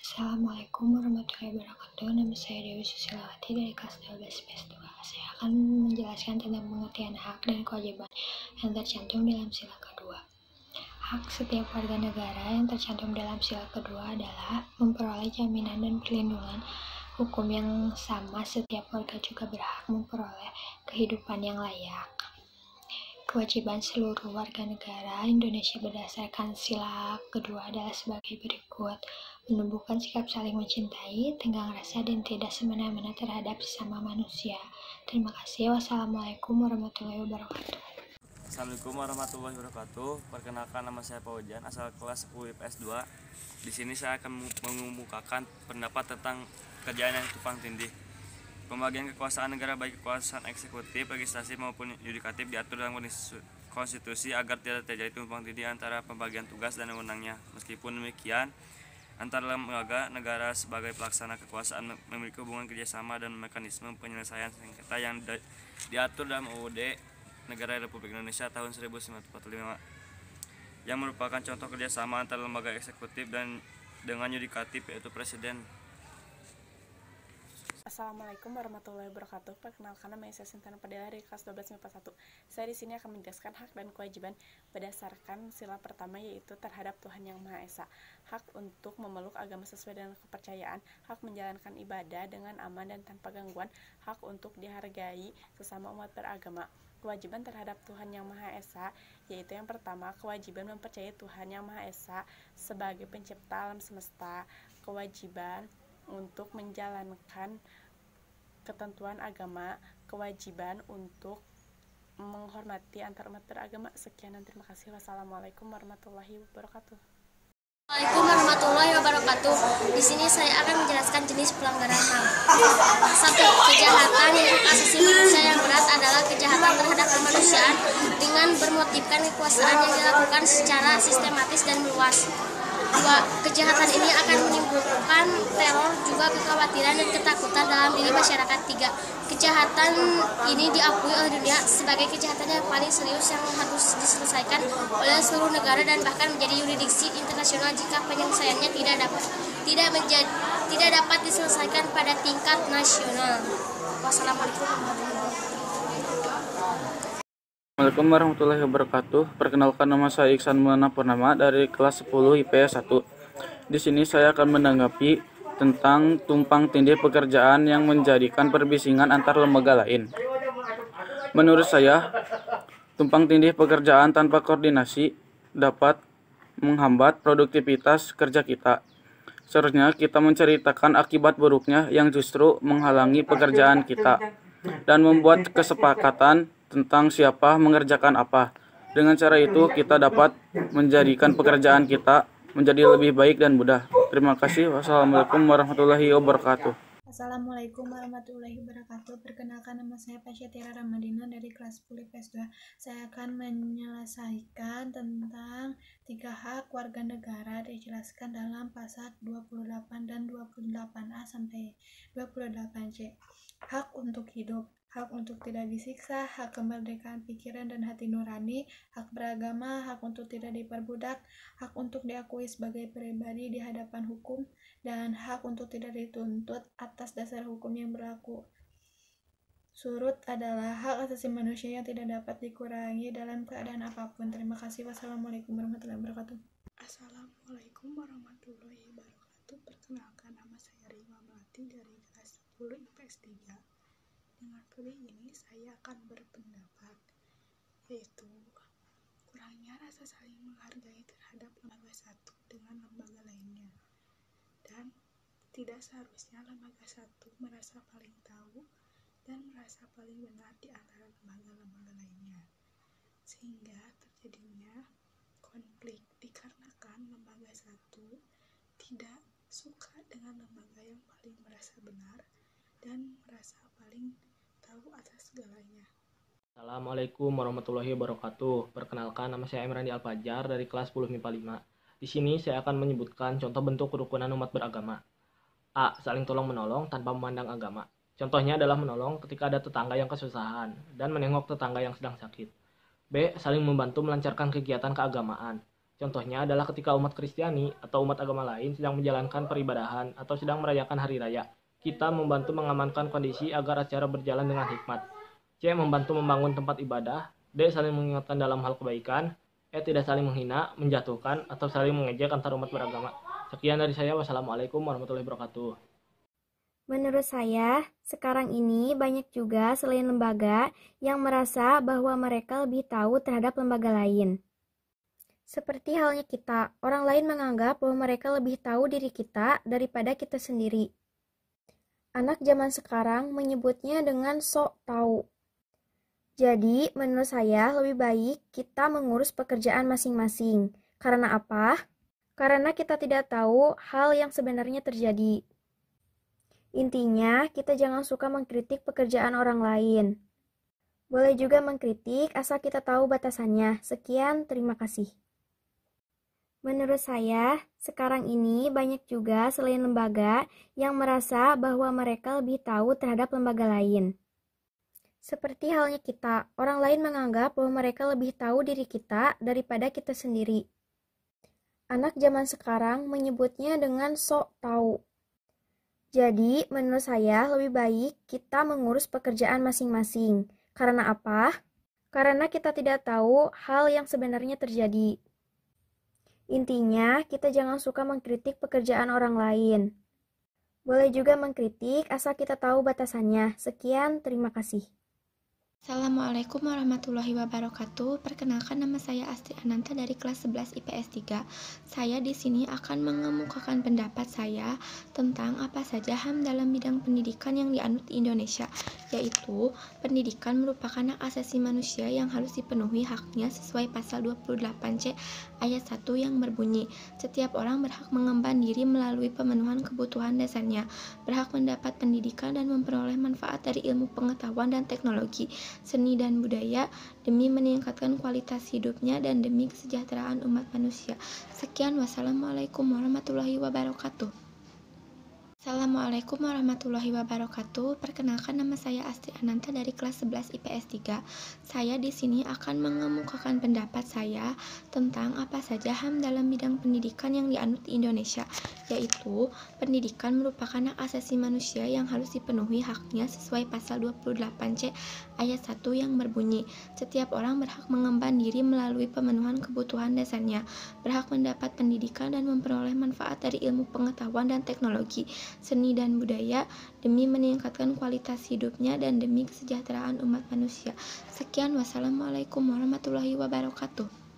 S8: Assalamualaikum warahmatullahi wabarakatuh. Nama saya Dewi Susilawati dari kelas 12 IPS 2. Saya akan menjelaskan tentang pengertian hak dan kewajiban yang tercantum dalam sila kedua. Hak setiap warga negara yang tercantum dalam sila kedua adalah memperoleh jaminan dan perlindungan hukum yang sama. Setiap warga juga berhak memperoleh kehidupan yang layak. Kewajiban seluruh warga negara Indonesia berdasarkan sila kedua adalah sebagai berikut: menumbuhkan sikap saling mencintai, tenggang rasa, dan tidak semena-mena terhadap sesama manusia. Terima kasih. Wassalamualaikum warahmatullahi wabarakatuh.
S10: Assalamualaikum warahmatullahi wabarakatuh. Perkenalkan, nama saya Paujan, asal kelas 10 IPS 2. Di sini saya akan mengemukakan pendapat tentang kerjaan yang tumpang tindih. Pembagian kekuasaan negara baik kekuasaan eksekutif, legislatif maupun yudikatif diatur dalam konstitusi agar tidak terjadi tumpang tindih antara pembagian tugas dan wewenangnya. Meskipun demikian, antar lembaga negara sebagai pelaksana kekuasaan memiliki hubungan kerjasama dan mekanisme penyelesaian sengketa yang diatur dalam UUD Negara Republik Indonesia tahun 1945 yang merupakan contoh kerjasama antara lembaga eksekutif dan dengan yudikatif, yaitu Presiden.
S11: Assalamualaikum warahmatullahi wabarakatuh. Perkenalkan, nama saya Sintan Padilla dari kelas 12 MIPA 1. Saya di sini akan menjelaskan hak dan kewajiban berdasarkan sila pertama, yaitu terhadap Tuhan Yang Maha Esa. Hak untuk memeluk agama sesuai dengan kepercayaan, hak menjalankan ibadah dengan aman dan tanpa gangguan, hak untuk dihargai sesama umat beragama. Kewajiban terhadap Tuhan Yang Maha Esa, yaitu yang pertama, kewajiban mempercayai Tuhan Yang Maha Esa sebagai pencipta alam semesta. Kewajiban untuk menjalankan ketentuan agama, kewajiban untuk menghormati antar umat beragama. Sekian dan terima kasih. Wassalamualaikum warahmatullahi wabarakatuh.
S12: Assalamualaikum warahmatullahi wabarakatuh. Di sini saya akan menjelaskan jenis pelanggaran HAM. 1. Kejahatan yang hak asasi manusia yang berat adalah kejahatan terhadap kemanusiaan dengan bermotifkan kekuasaan yang dilakukan secara sistematis dan meluas. 2. Kejahatan ini akan menimbulkan teror, juga kekhawatiran dan ketakutan dalam diri masyarakat. 3. Kejahatan ini diakui oleh dunia sebagai kejahatan yang paling serius yang harus diselesaikan oleh seluruh negara dan bahkan menjadi yurisdiksi internasional jika penyelesaiannya tidak dapat diselesaikan pada tingkat nasional. Wassalamualaikum warahmatullahi wabarakatuh.
S13: Assalamualaikum warahmatullahi wabarakatuh. Perkenalkan, nama saya Iksan Mulana Purnama dari kelas 10 IPS 1. Di sini saya akan menanggapi tentang tumpang tindih pekerjaan yang menjadikan perbisingan antar lembaga lain. Menurut saya, tumpang tindih pekerjaan tanpa koordinasi dapat menghambat produktivitas kerja kita. Seharusnya kita menceritakan akibat buruknya yang justru menghalangi pekerjaan kita dan membuat kesepakatan tentang siapa mengerjakan apa. Dengan cara itu kita dapat menjadikan pekerjaan kita menjadi lebih baik dan mudah. Terima kasih. Wassalamualaikum warahmatullahi wabarakatuh.
S21: Assalamualaikum warahmatullahi wabarakatuh. Perkenalkan, nama saya Pasha Tiara Ramadina dari kelas 10 IPS 2. Saya akan menyelesaikan tentang 3 hak warga negara dijelaskan dalam pasal 28 dan 28A sampai 28C. Hak untuk hidup, hak untuk tidak disiksa, hak kemerdekaan pikiran dan hati nurani, hak beragama, hak untuk tidak diperbudak, hak untuk diakui sebagai pribadi di hadapan hukum, dan hak untuk tidak dituntut atas dasar hukum yang berlaku. Surut adalah hak asasi manusia yang tidak dapat dikurangi dalam keadaan apapun. Terima kasih. Wassalamualaikum warahmatullahi wabarakatuh.
S15: Assalamualaikum warahmatullahi wabarakatuh. Perkenalkan, nama saya Rima Melati dari kelas 10 IPS 3. Dengan kali ini saya akan berpendapat, yaitu kurangnya rasa saling menghargai terhadap lembaga satu dengan lembaga lainnya, dan tidak seharusnya lembaga satu merasa paling tahu dan merasa paling benar di antara lembaga-lembaga lainnya, sehingga terjadinya konflik dikarenakan lembaga satu tidak suka dengan lembaga yang paling merasa benar dan merasa paling tahu atas segalanya.
S26: Assalamualaikum warahmatullahi wabarakatuh. Perkenalkan, nama saya Emrandi Alfajar dari kelas 10 MIPA 5. Di sini saya akan menyebutkan contoh bentuk kerukunan umat beragama. A. Saling tolong-menolong tanpa memandang agama. Contohnya adalah menolong ketika ada tetangga yang kesusahan dan menengok tetangga yang sedang sakit. B. Saling membantu melancarkan kegiatan keagamaan. Contohnya adalah ketika umat Kristiani atau umat agama lain sedang menjalankan peribadahan atau sedang merayakan hari raya. Kita membantu mengamankan kondisi agar acara berjalan dengan hikmat. C. Membantu membangun tempat ibadah. D. Saling mengingatkan dalam hal kebaikan. E. Tidak saling menghina, menjatuhkan, atau saling mengejek antar umat beragama. Sekian dari saya. Wassalamualaikum warahmatullahi wabarakatuh.
S6: Menurut saya, sekarang ini banyak juga selain lembaga yang merasa bahwa mereka lebih tahu terhadap lembaga lain. Seperti halnya kita, orang lain menganggap bahwa mereka lebih tahu diri kita daripada kita sendiri. Anak zaman sekarang menyebutnya dengan sok tahu.
S4: Jadi, menurut saya lebih baik kita mengurus pekerjaan masing-masing. Karena apa? Karena kita tidak tahu hal yang sebenarnya terjadi. Intinya, kita jangan suka mengkritik pekerjaan orang lain. Boleh juga mengkritik asal kita tahu batasannya. Sekian, terima kasih. Menurut saya, sekarang ini banyak juga selain lembaga yang merasa bahwa mereka lebih tahu terhadap lembaga lain. Seperti halnya kita, orang lain menganggap bahwa mereka lebih tahu diri kita daripada kita sendiri. Anak zaman sekarang menyebutnya dengan sok tahu. Jadi, menurut saya lebih baik kita mengurus pekerjaan masing-masing. Karena apa? Karena kita tidak tahu hal yang sebenarnya terjadi. Intinya, kita jangan suka mengkritik pekerjaan orang lain. Boleh juga mengkritik asal kita tahu batasannya. Sekian, terima kasih.
S20: Assalamualaikum warahmatullahi wabarakatuh. Perkenalkan, nama saya Astri Ananta dari kelas 11 IPS 3. Saya di sini akan mengemukakan pendapat saya tentang apa saja HAM dalam bidang pendidikan yang dianut di Indonesia, yaitu pendidikan merupakan hak asasi manusia yang harus dipenuhi haknya sesuai pasal 28C ayat 1 yang berbunyi, setiap orang berhak mengemban diri melalui pemenuhan kebutuhan dasarnya, berhak mendapat pendidikan dan memperoleh manfaat dari ilmu pengetahuan dan teknologi, seni dan budaya demi meningkatkan kualitas hidupnya dan demi kesejahteraan umat manusia. Sekian, wassalamualaikum warahmatullahi wabarakatuh. Assalamualaikum warahmatullahi wabarakatuh. Perkenalkan, nama saya Astri Ananta dari kelas 11 IPS 3. Saya di sini akan mengemukakan pendapat saya tentang apa saja HAM dalam bidang pendidikan yang dianut di Indonesia, yaitu pendidikan merupakan hak asasi manusia yang harus dipenuhi haknya sesuai pasal 28C ayat 1 yang berbunyi, setiap orang berhak mengemban diri melalui pemenuhan kebutuhan dasarnya, berhak mendapat pendidikan dan memperoleh manfaat dari ilmu pengetahuan dan teknologi, seni dan budaya demi meningkatkan kualitas hidupnya dan demi kesejahteraan umat manusia. Sekian, wassalamualaikum warahmatullahi wabarakatuh.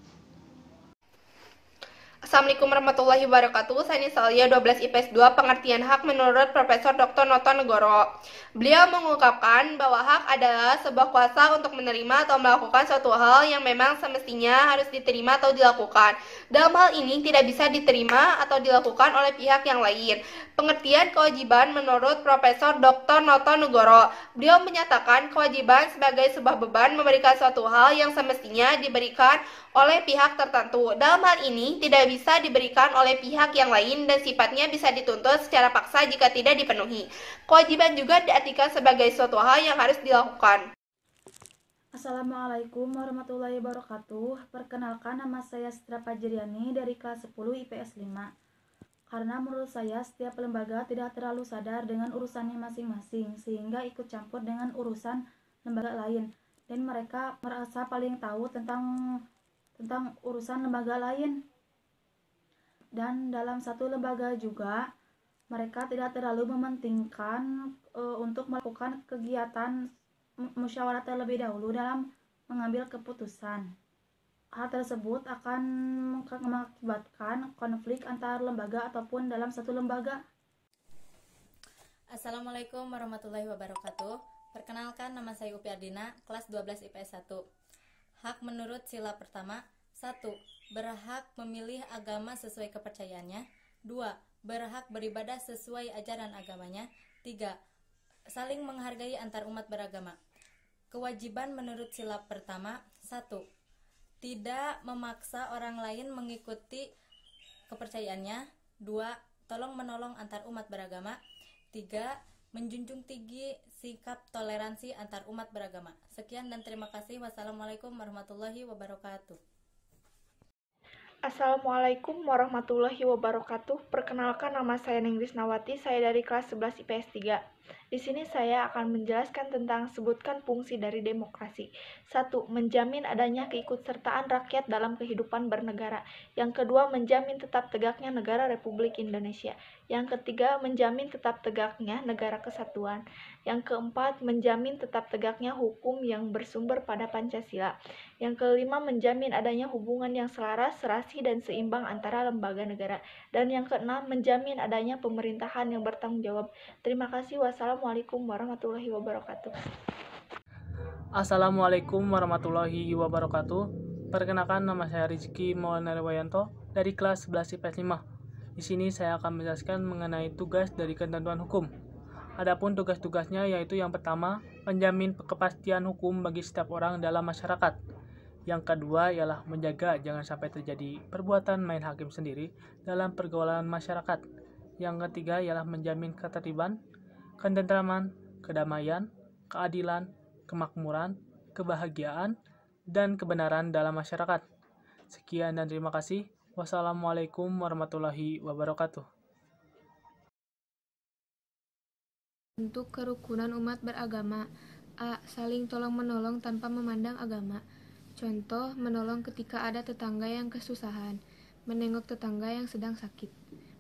S9: Assalamualaikum warahmatullahi wabarakatuh. Saya Nisalia 12 IPS 2, pengertian hak menurut Profesor Dr. Noto Negoro. Beliau mengungkapkan bahwa hak adalah sebuah kuasa untuk menerima atau melakukan suatu hal yang memang semestinya harus diterima atau dilakukan. Dalam hal ini tidak bisa diterima atau dilakukan oleh pihak yang lain. Pengertian kewajiban menurut Profesor Dr. Noto Negoro. Beliau menyatakan kewajiban sebagai sebuah beban memberikan suatu hal yang semestinya diberikan oleh pihak tertentu. Dalam hal ini tidak bisa diberikan oleh pihak yang lain dan sifatnya bisa dituntut secara paksa jika tidak dipenuhi. Kewajiban juga diartikan sebagai suatu hal yang harus dilakukan.
S14: Assalamualaikum warahmatullahi wabarakatuh. Perkenalkan, nama saya Sitra Fajriani dari kelas 10 IPS 5. Karena menurut saya setiap lembaga tidak terlalu sadar dengan urusannya masing-masing sehingga ikut campur dengan urusan lembaga lain dan mereka merasa paling tahu tentang urusan lembaga lain. Dan dalam satu lembaga juga mereka tidak terlalu mementingkan untuk melakukan kegiatan musyawarah terlebih dahulu dalam mengambil keputusan. Hal tersebut akan mengakibatkan konflik antar lembaga ataupun dalam satu lembaga.
S16: Assalamualaikum warahmatullahi wabarakatuh. Perkenalkan, nama saya Upi Ardina, kelas 12 IPS 1. Hak menurut sila pertama: 1. Berhak memilih agama sesuai kepercayaannya. 2. Berhak beribadah sesuai ajaran agamanya. 3. Saling menghargai antar umat beragama. Kewajiban menurut sila pertama: 1. Tidak memaksa orang lain mengikuti kepercayaannya. 2. Tolong menolong antar umat beragama. 3. Menjunjung tinggi sikap toleransi antar umat beragama. Sekian dan terima kasih. Wassalamualaikum warahmatullahi wabarakatuh.
S1: Assalamualaikum warahmatullahi wabarakatuh. Perkenalkan, nama saya Nenggris Nawati, saya dari kelas 11 IPS 3. Di sini saya akan menjelaskan tentang sebutkan fungsi dari demokrasi. 1. Menjamin adanya keikutsertaan rakyat dalam kehidupan bernegara. Yang kedua, menjamin tetap tegaknya negara Republik Indonesia. Yang ketiga, menjamin tetap tegaknya negara kesatuan. Yang keempat, menjamin tetap tegaknya hukum yang bersumber pada Pancasila. Yang kelima, menjamin adanya hubungan yang selaras, serasi, dan seimbang antara lembaga negara. Dan yang keenam, menjamin adanya pemerintahan yang bertanggung jawab. Terima kasih. Wassalamualaikum warahmatullahi wabarakatuh.
S5: Assalamualaikum warahmatullahi wabarakatuh. Perkenalkan, nama saya Rizky Maulana Rewayanto dari kelas 11 IPS 5. Di sini saya akan menjelaskan mengenai tugas dari ketentuan hukum. Adapun tugas-tugasnya yaitu yang pertama, menjamin kepastian hukum bagi setiap orang dalam masyarakat. Yang kedua ialah menjaga jangan sampai terjadi perbuatan main hakim sendiri dalam pergaulan masyarakat. Yang ketiga ialah menjamin ketertiban, ketentraman, kedamaian, keadilan, kemakmuran, kebahagiaan, dan kebenaran dalam masyarakat. Sekian dan terima kasih. Wassalamualaikum warahmatullahi wabarakatuh.
S3: Untuk kerukunan umat beragama. A. Saling tolong-menolong tanpa memandang agama. Contoh, menolong ketika ada tetangga yang kesusahan, menengok tetangga yang sedang sakit.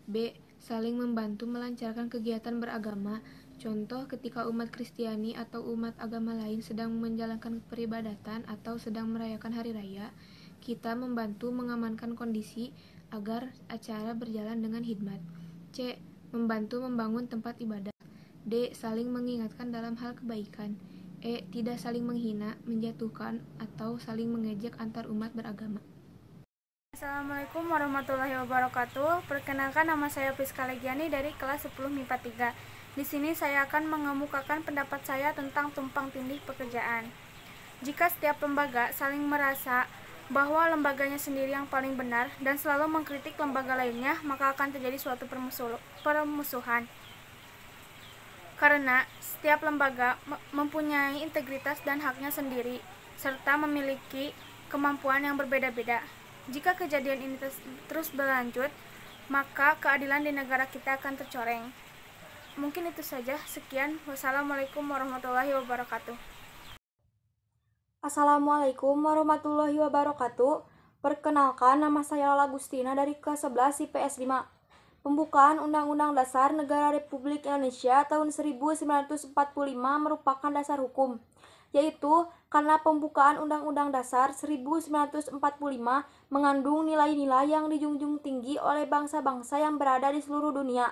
S3: B. Saling membantu melancarkan kegiatan beragama. Contoh, ketika umat Kristiani atau umat agama lain sedang menjalankan peribadatan atau sedang merayakan hari raya, kita membantu mengamankan kondisi agar acara berjalan dengan hikmat. C. Membantu membangun tempat ibadah. D. Saling mengingatkan dalam hal kebaikan. E. Tidak saling menghina, menjatuhkan, atau saling mengejek antar umat beragama.
S21: Assalamualaikum warahmatullahi wabarakatuh. Perkenalkan, nama saya Priska Legiani dari kelas 10 MIPA 3. Di sini saya akan mengemukakan pendapat saya tentang tumpang tindih pekerjaan. Jika setiap lembaga saling merasa bahwa lembaganya sendiri yang paling benar dan selalu mengkritik lembaga lainnya, maka akan terjadi suatu permusuhan. Karena setiap lembaga mempunyai integritas dan haknya sendiri, serta memiliki kemampuan yang berbeda-beda. Jika kejadian ini terus berlanjut, maka keadilan di negara kita akan tercoreng. Mungkin itu saja. Sekian. Wassalamualaikum warahmatullahi wabarakatuh.
S4: Assalamualaikum warahmatullahi wabarakatuh. Perkenalkan, nama saya Lala Agustina dari kelas 11 IPS 5. Pembukaan Undang-Undang Dasar Negara Republik Indonesia tahun 1945 merupakan dasar hukum, yaitu karena pembukaan Undang-Undang Dasar 1945 mengandung nilai-nilai yang dijunjung tinggi oleh bangsa-bangsa yang berada di seluruh dunia.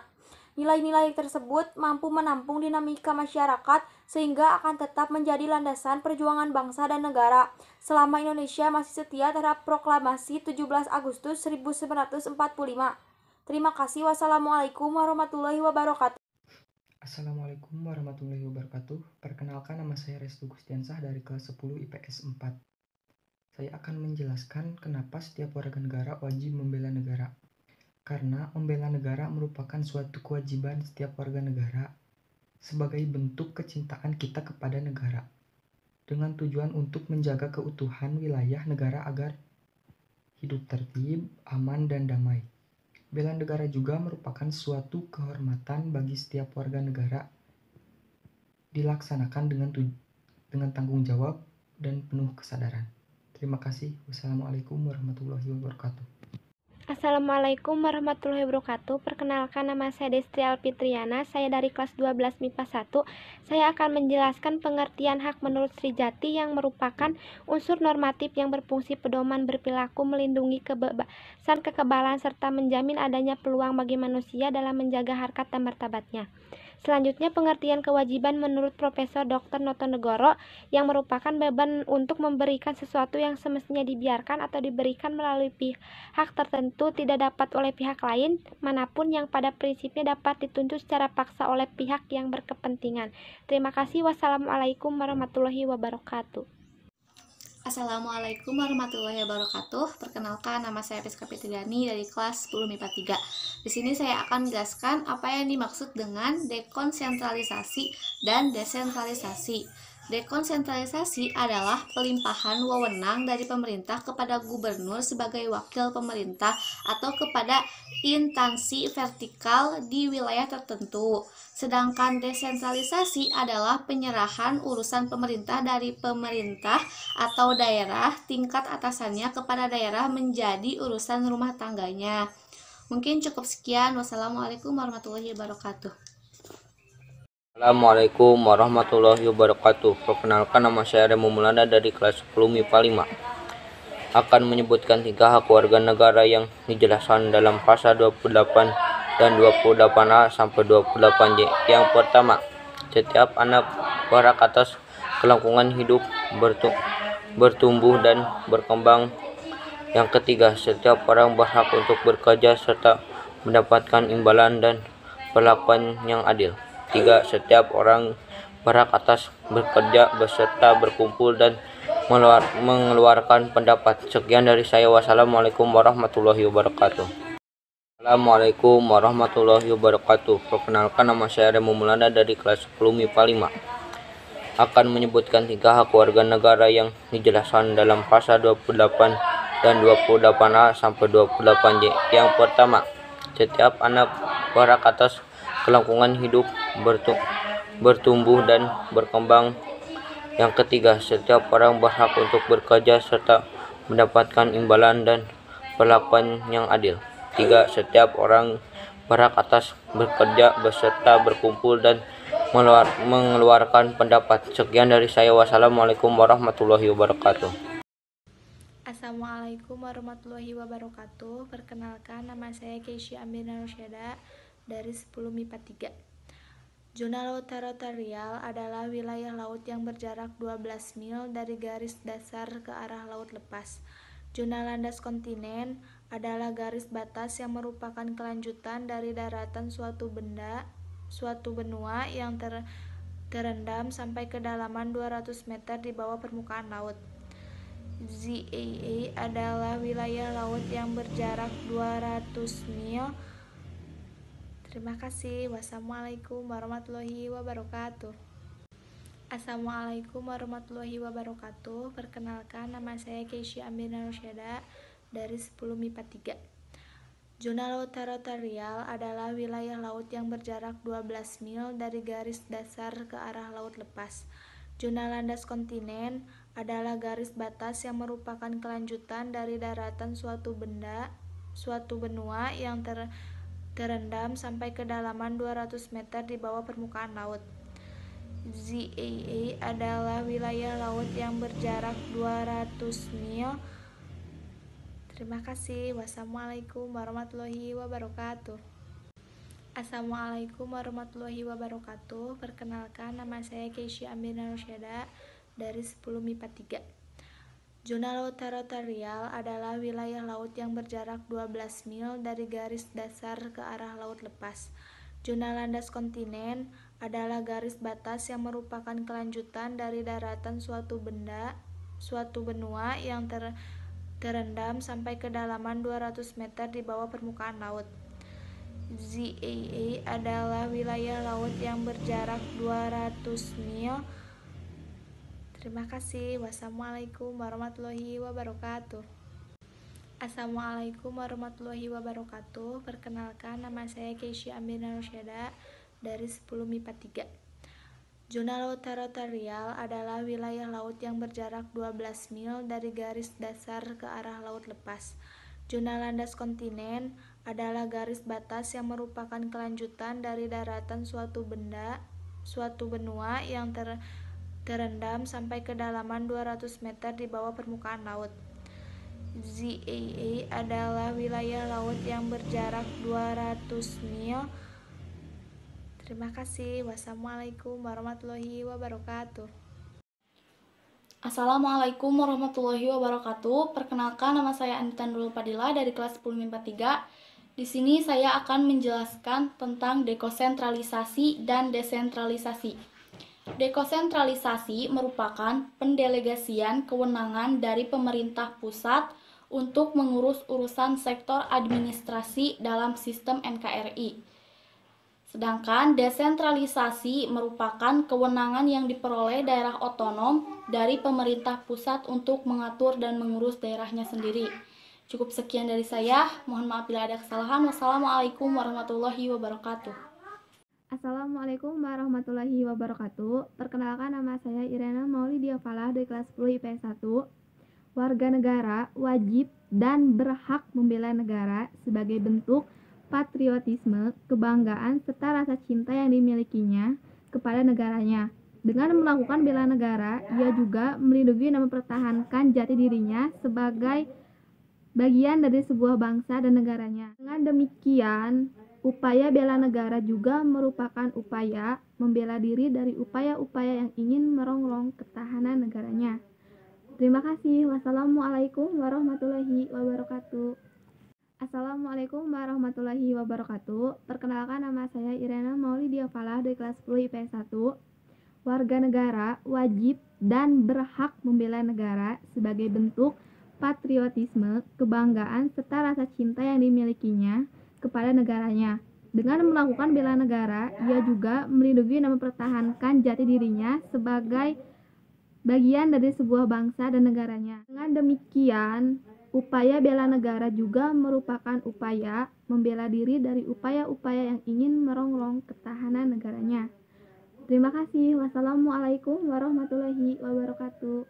S4: Nilai-nilai tersebut mampu menampung dinamika masyarakat sehingga akan tetap menjadi landasan perjuangan bangsa dan negara selama Indonesia masih setia terhadap proklamasi 17 Agustus 1945. Terima kasih. Wassalamualaikum warahmatullahi wabarakatuh.
S7: Assalamualaikum warahmatullahi wabarakatuh. Perkenalkan, nama saya Restu Gustiansah dari kelas 10 IPS 4. Saya akan menjelaskan kenapa setiap warga negara wajib membela negara. Karena membela negara merupakan suatu kewajiban setiap warga negara sebagai bentuk kecintaan kita kepada negara, dengan tujuan untuk menjaga keutuhan wilayah negara agar hidup tertib, aman, dan damai. Bela negara juga merupakan suatu kehormatan bagi setiap warga negara, dilaksanakan dengan tanggung jawab dan penuh kesadaran. Terima kasih. Wassalamualaikum warahmatullahi wabarakatuh.
S25: Assalamualaikum warahmatullahi wabarakatuh. Perkenalkan, nama saya Destri Alfitriana, saya dari kelas 12 MIPA 1. Saya akan menjelaskan pengertian hak menurut Srijati yang merupakan unsur normatif yang berfungsi pedoman berperilaku, melindungi kebebasan, kekebalan, serta menjamin adanya peluang bagi manusia dalam menjaga harkat dan martabatnya. Selanjutnya, pengertian kewajiban menurut Profesor Dr. Notonegoro yang merupakan beban untuk memberikan sesuatu yang semestinya dibiarkan atau diberikan melalui pihak tertentu tidak dapat oleh pihak lain manapun yang pada prinsipnya dapat dituntut secara paksa oleh pihak yang berkepentingan. Terima kasih. Wassalamualaikum warahmatullahi wabarakatuh.
S17: Assalamualaikum warahmatullahi wabarakatuh. Perkenalkan, nama saya Priska Fitriani dari kelas 10 MIPA 3. Di sini saya akan menjelaskan apa yang dimaksud dengan dekonsentralisasi dan desentralisasi. Dekonsentralisasi adalah pelimpahan wewenang dari pemerintah kepada gubernur sebagai wakil pemerintah atau kepada instansi vertikal di wilayah tertentu. Sedangkan desentralisasi adalah penyerahan urusan pemerintah dari pemerintah atau daerah tingkat atasannya kepada daerah menjadi urusan rumah tangganya. Mungkin cukup sekian. Wassalamualaikum warahmatullahi wabarakatuh.
S18: Assalamualaikum warahmatullahi wabarakatuh. Perkenalkan, nama saya Remo Mulanda dari kelas 10 MIPA 5. Akan menyebutkan 3 hak warga negara yang dijelaskan dalam pasal 28 dan 28A sampai 28J. Yang pertama, setiap anak berhak atas kelangsungan hidup bertumbuh dan berkembang. Yang ketiga, setiap orang berhak untuk bekerja serta mendapatkan imbalan dan perlakuan yang adil. 3. Setiap orang berhak atas bekerja beserta berkumpul dan mengeluarkan pendapat. Sekian dari saya. Wassalamualaikum warahmatullahi wabarakatuh. Assalamualaikum warahmatullahi wabarakatuh. Perkenalkan, nama saya Remo Mulanda dari kelas 10 MIPA 5. Akan menyebutkan 3 hak warga negara yang dijelaskan dalam pasal 28 dan 28A sampai 28J. Yang pertama, setiap anak berhak atas kelangsungan hidup, bertumbuh dan berkembang. Yang ketiga, setiap orang berhak untuk bekerja serta mendapatkan imbalan dan perlakuan yang adil. 3. Setiap orang berhak atas bekerja beserta berkumpul dan mengeluarkan pendapat. Sekian dari saya. Wassalamualaikum warahmatullahi wabarakatuh.
S1: Assalamualaikum warahmatullahi wabarakatuh. Perkenalkan, nama saya Keisha Amina Rosyada dari 10 MIPA 3. Zona laut teritorial adalah wilayah laut yang berjarak 12 mil dari garis dasar ke arah laut lepas. Zona landas kontinen adalah garis batas yang merupakan kelanjutan dari daratan suatu benua yang terendam sampai kedalaman 200 meter di bawah permukaan laut. ZAA adalah wilayah laut yang berjarak 200 mil. Terima kasih. Wassalamualaikum warahmatullahi wabarakatuh. Assalamualaikum warahmatullahi wabarakatuh. Perkenalkan, nama saya Keisha Amina Rosyada dari 10 MIPA 3. Zona laut teritorial adalah wilayah laut yang berjarak 12 mil dari garis dasar ke arah laut lepas. Zona landas kontinen adalah garis batas yang merupakan kelanjutan dari daratan suatu benua yang terendam sampai kedalaman 200 meter di bawah permukaan laut. ZAA adalah wilayah laut yang berjarak 200 mil. Terima kasih. Wassalamualaikum warahmatullahi wabarakatuh. Assalamualaikum warahmatullahi wabarakatuh. Perkenalkan, nama saya Keisha Amina Rosyada dari 10 MIPA 3. Zona laut teritorial adalah wilayah laut yang berjarak 12 mil dari garis dasar ke arah laut lepas. Zona landas kontinen adalah garis batas yang merupakan kelanjutan dari daratan suatu benua yang terendam sampai kedalaman 200 meter di bawah permukaan laut. ZAA adalah wilayah laut yang berjarak 200 mil. Terima kasih. Wassalamualaikum warahmatullahi wabarakatuh. Assalamualaikum warahmatullahi wabarakatuh. Perkenalkan, nama saya Keisha Amina Rosyada dari 10 MIPA 3. Zona laut teritorial adalah wilayah laut yang berjarak 12 mil dari garis dasar ke arah laut lepas. Zona landas kontinen adalah garis batas yang merupakan kelanjutan dari daratan suatu benua yang terendam sampai kedalaman 200 meter di bawah permukaan laut. ZAA adalah wilayah laut yang berjarak 200 mil. Terima kasih. Wassalamualaikum warahmatullahi wabarakatuh.
S2: Assalamualaikum warahmatullahi wabarakatuh. Perkenalkan, nama saya Anita Nurul Padilla dari kelas 10 MIPA 3. Di sini saya akan menjelaskan tentang dekonsentralisasi dan desentralisasi. Dekonsentralisasi merupakan pendelegasian kewenangan dari pemerintah pusat untuk mengurus urusan sektor administrasi dalam sistem NKRI. Sedangkan desentralisasi merupakan kewenangan yang diperoleh daerah otonom dari pemerintah pusat untuk mengatur dan mengurus daerahnya sendiri. Cukup sekian dari saya. Mohon maaf bila ada kesalahan. Wassalamualaikum warahmatullahi wabarakatuh.
S8: Assalamualaikum warahmatullahi wabarakatuh. Perkenalkan, nama saya Irena Maulidia Falah dari kelas 10 IPS 1. Warga negara wajib dan berhak membela negara sebagai bentuk patriotisme, kebanggaan, serta rasa cinta yang dimilikinya kepada negaranya. Dengan melakukan bela negara, ia juga melindungi dan mempertahankan jati dirinya sebagai bagian dari sebuah bangsa dan negaranya. Dengan demikian, Upaya bela negara juga merupakan upaya membela diri dari upaya-upaya yang ingin merongrong ketahanan negaranya. Terima kasih. Wassalamualaikum warahmatullahi wabarakatuh. Assalamualaikum warahmatullahi wabarakatuh. Perkenalkan, nama saya Irena Maulidia Falah dari kelas 10 IPS 1. Warga negara wajib dan berhak membela negara sebagai bentuk patriotisme, kebanggaan, serta rasa cinta yang dimilikinya kepada negaranya. Dengan melakukan bela negara, ia juga melindungi dan mempertahankan jati dirinya sebagai bagian dari sebuah bangsa dan negaranya. Dengan demikian, upaya bela negara juga merupakan upaya membela diri dari upaya-upaya yang ingin merongrong ketahanan negaranya. Terima kasih. Wassalamualaikum warahmatullahi wabarakatuh.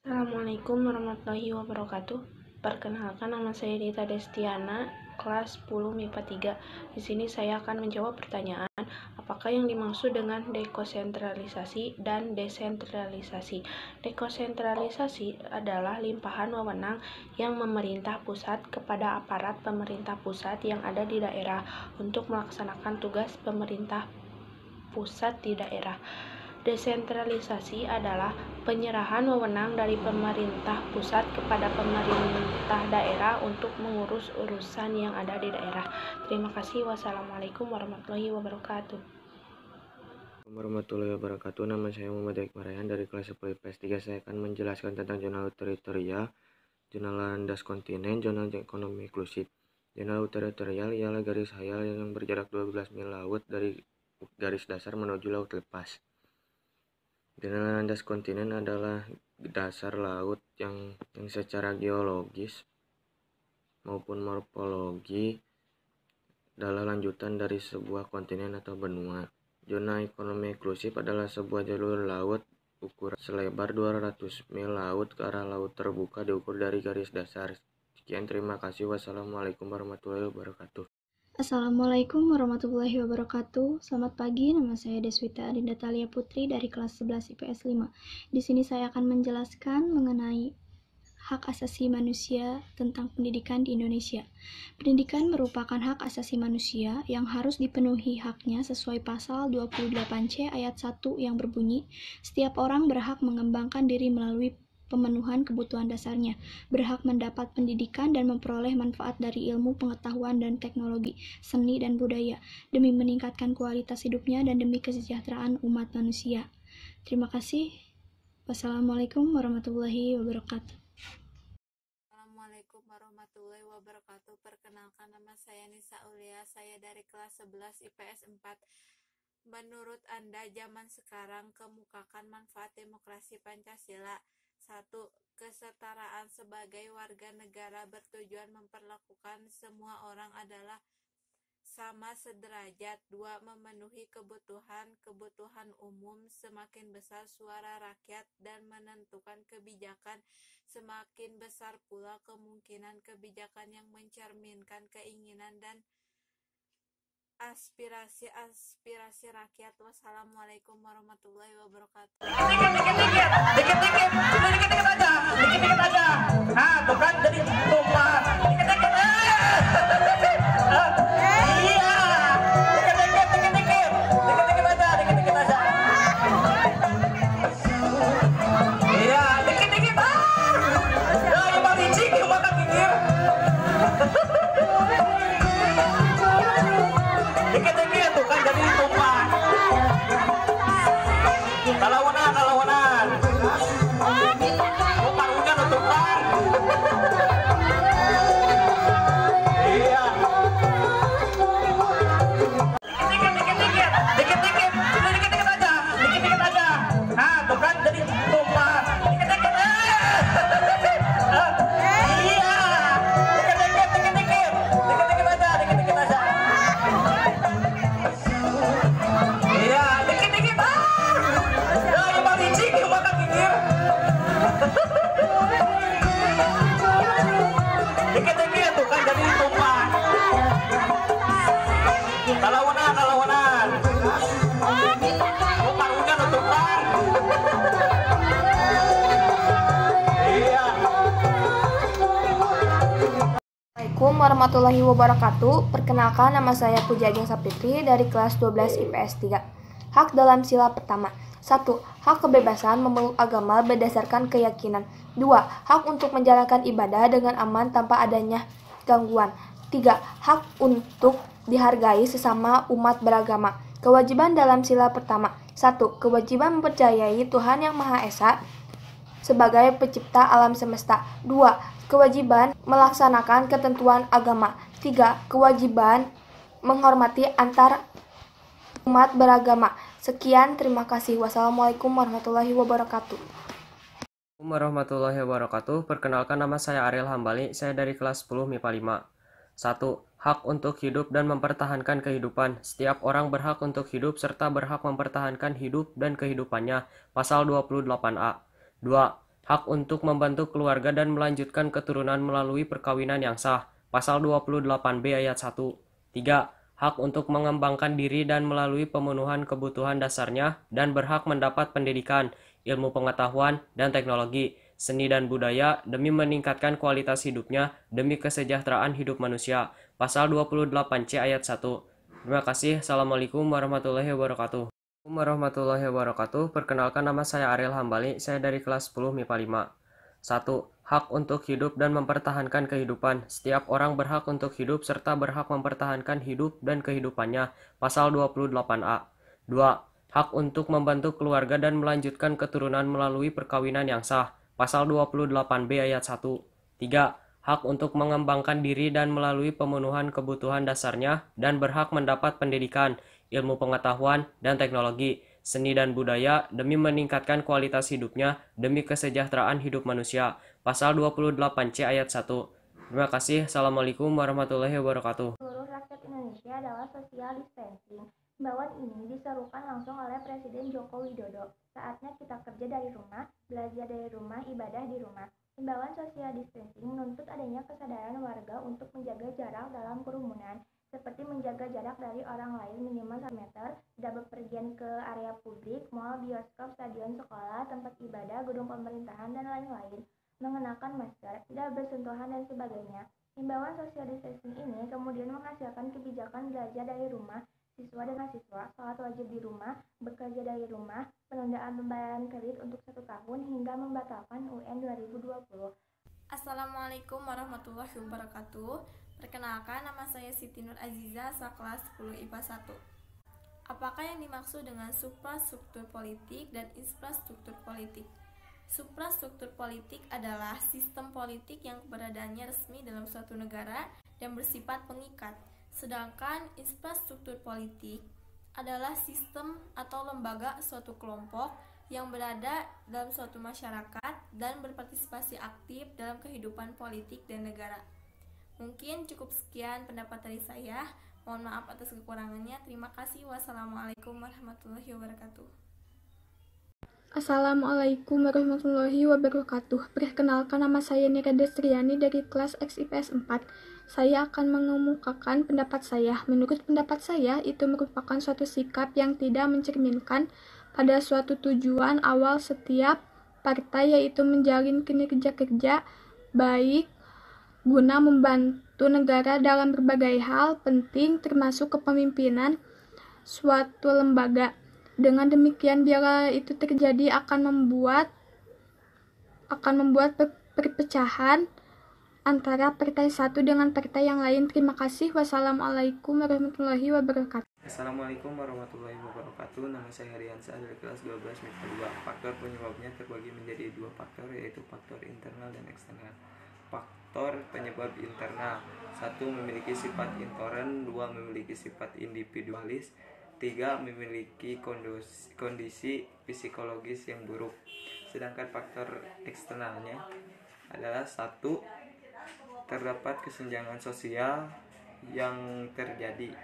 S3: Assalamualaikum warahmatullahi wabarakatuh. Perkenalkan, nama saya Dita Destiana, kelas 10 MIPA 3. Di sini saya akan menjawab pertanyaan, apakah yang dimaksud dengan dekonsentralisasi dan desentralisasi? Dekonsentralisasi adalah limpahan wewenang yang memerintah pusat kepada aparat pemerintah pusat yang ada di daerah untuk melaksanakan tugas pemerintah pusat di daerah. Desentralisasi adalah penyerahan wewenang dari pemerintah pusat kepada pemerintah daerah untuk mengurus urusan yang ada di daerah. Terima kasih. Wassalamualaikum warahmatullahi wabarakatuh.
S10: Warahmatullahi wabarakatuh. Nama saya Muhammad Iqbal dari kelas 10 IPS 3. Saya akan menjelaskan tentang zona teritorial, zona landas kontinen, zona ekonomi inklusif. Zona teritorial ialah garis hayal yang berjarak 12 mil laut dari garis dasar menuju laut lepas. Zona landas kontinen adalah dasar laut yang secara geologis maupun morfologi adalah lanjutan dari sebuah kontinen atau benua. Zona ekonomi inklusif adalah sebuah jalur laut ukuran selebar 200 mil laut ke arah laut terbuka diukur dari garis dasar. Sekian, terima kasih. Wassalamualaikum warahmatullahi wabarakatuh.
S11: Assalamualaikum warahmatullahi wabarakatuh. Selamat pagi, nama saya Deswita Adinda Thalia Putri dari kelas 11 IPS 5. Di sini saya akan menjelaskan mengenai hak asasi manusia tentang pendidikan di Indonesia. Pendidikan merupakan hak asasi manusia yang harus dipenuhi haknya sesuai pasal 28C ayat 1 yang berbunyi, setiap orang berhak mengembangkan diri melalui pemenuhan kebutuhan dasarnya, berhak mendapat pendidikan dan memperoleh manfaat dari ilmu, pengetahuan, dan teknologi, seni, dan budaya, demi meningkatkan kualitas hidupnya dan demi kesejahteraan umat manusia. Terima kasih. Wassalamualaikum warahmatullahi wabarakatuh.
S19: Assalamualaikum warahmatullahi wabarakatuh. Perkenalkan, nama saya Nisa Ulia, saya dari kelas 11 IPS 4. Menurut Anda, zaman sekarang kemukakan manfaat demokrasi Pancasila. 1. Kesetaraan sebagai warga negara bertujuan memperlakukan semua orang adalah sama sederajat. 2. Memenuhi kebutuhan umum. Semakin besar suara rakyat dan menentukan kebijakan, semakin besar pula kemungkinan kebijakan yang mencerminkan keinginan dan aspirasi rakyat. Wassalamualaikum warahmatullahi wabarakatuh. Dikit-dikit aja. Nah, tuh kan jadi tumpah. Dikit-dikit. Iya. Dikit-dikit aja. Iya, dikit-dikit. Ya, yang licik yang makan mikir. Dikit-dikit tuh kan jadi tumpah. Kalawanan.
S12: Assalamualaikum warahmatullahi wabarakatuh. Perkenalkan, nama saya Puja Ajeng Sapitri dari kelas 12 IPS 3. Hak dalam sila pertama. 1. Hak kebebasan memeluk agama berdasarkan keyakinan. 2. Hak untuk menjalankan ibadah dengan aman tanpa adanya gangguan. 3. Hak untuk dihargai sesama umat beragama. Kewajiban dalam sila pertama. 1. Kewajiban mempercayai Tuhan Yang Maha Esa sebagai pencipta alam semesta. 2. Kewajiban melaksanakan ketentuan agama. 3. Kewajiban menghormati antar umat beragama. Sekian, terima kasih. Wassalamualaikum warahmatullahi wabarakatuh.
S13: Warahmatullahi wabarakatuh. Perkenalkan, nama saya Ariel Hambali, saya dari kelas 10 MIPA 5. 1. Hak untuk hidup dan mempertahankan kehidupan. Setiap orang berhak untuk hidup serta berhak mempertahankan hidup dan kehidupannya. Pasal 28A. 2. Hak untuk membantu keluarga dan melanjutkan keturunan melalui perkawinan yang sah. Pasal 28B ayat 1. 3. Hak untuk mengembangkan diri dan melalui pemenuhan kebutuhan dasarnya dan berhak mendapat pendidikan, ilmu pengetahuan, dan teknologi, seni dan budaya demi meningkatkan kualitas hidupnya demi kesejahteraan hidup manusia. Pasal 28C ayat 1. Terima kasih. Assalamualaikum warahmatullahi wabarakatuh. Warahmatullahi wabarakatuh. Perkenalkan, nama saya Ariel Hambali, saya dari kelas 10 MIPA 5. 1. Hak untuk hidup dan mempertahankan kehidupan. Setiap orang berhak untuk hidup serta berhak mempertahankan hidup dan kehidupannya. Pasal 28A. 2. Hak untuk membantu keluarga dan melanjutkan keturunan melalui perkawinan yang sah. Pasal 28B ayat 1. 3. Hak untuk mengembangkan diri dan melalui pemenuhan kebutuhan dasarnya dan berhak mendapat pendidikan, ilmu pengetahuan, dan teknologi, seni dan budaya demi meningkatkan kualitas hidupnya demi kesejahteraan hidup manusia. Pasal 28C ayat 1. Terima kasih. Assalamualaikum warahmatullahi wabarakatuh.
S1: Seluruh rakyat Indonesia adalah social distancing. Himbauan ini diserukan langsung oleh Presiden Joko Widodo. Saatnya kita kerja dari rumah, belajar dari rumah, ibadah di rumah. Himbauan social distancing menuntut adanya kesadaran warga untuk menjaga jarak dalam kerumunan, seperti menjaga jarak dari orang lain minimal 1 meter, tidak bepergian ke area publik, mal, bioskop, stadion, sekolah, tempat ibadah, gedung pemerintahan, dan lain-lain, mengenakan masker, tidak bersentuhan, dan sebagainya. Himbauan social distancing ini kemudian menghasilkan kebijakan belajar dari rumah, siswa dan mahasiswa, sholat wajib di rumah, bekerja dari rumah, penundaan pembayaran kredit untuk 1 tahun, hingga membatalkan UN 2020.
S15: Assalamualaikum warahmatullahi wabarakatuh. Perkenalkan, nama saya Siti Nur Aziza, kelas 10 IPA 1. Apakah yang dimaksud dengan suprastruktur politik dan infrastruktur politik? Suprastruktur politik adalah sistem politik yang keberadaannya resmi dalam suatu negara dan bersifat pengikat. Sedangkan infrastruktur politik adalah sistem atau lembaga suatu kelompok yang berada dalam suatu masyarakat dan berpartisipasi aktif dalam kehidupan politik dan negara. Mungkin cukup sekian pendapat dari saya. Mohon maaf atas kekurangannya. Terima kasih. Wassalamualaikum warahmatullahi wabarakatuh.
S8: Assalamualaikum warahmatullahi wabarakatuh. Perkenalkan, nama saya Nira Destriani dari kelas X IPS 4. Saya akan mengemukakan pendapat saya. Menurut pendapat saya, itu merupakan suatu sikap yang tidak mencerminkan pada suatu tujuan awal setiap partai, yaitu menjalin kinerja-kerja baik guna membantu negara dalam berbagai hal penting termasuk kepemimpinan suatu lembaga. Dengan demikian, bila itu terjadi akan membuat perpecahan antara partai satu dengan partai yang lain. Terima kasih. Wassalamualaikum warahmatullahi wabarakatuh.
S22: Assalamualaikum warahmatullahi wabarakatuh. Nama saya Heriansyah dari kelas 12 MIPA 2. Faktor penyebabnya terbagi menjadi 2 faktor, yaitu faktor internal dan eksternal. Faktor penyebab internal: 1. Memiliki sifat intoleran, 2. Memiliki sifat individualis, 3. Memiliki kondisi psikologis yang buruk. Sedangkan faktor eksternalnya adalah 1. Terdapat kesenjangan sosial yang terjadi,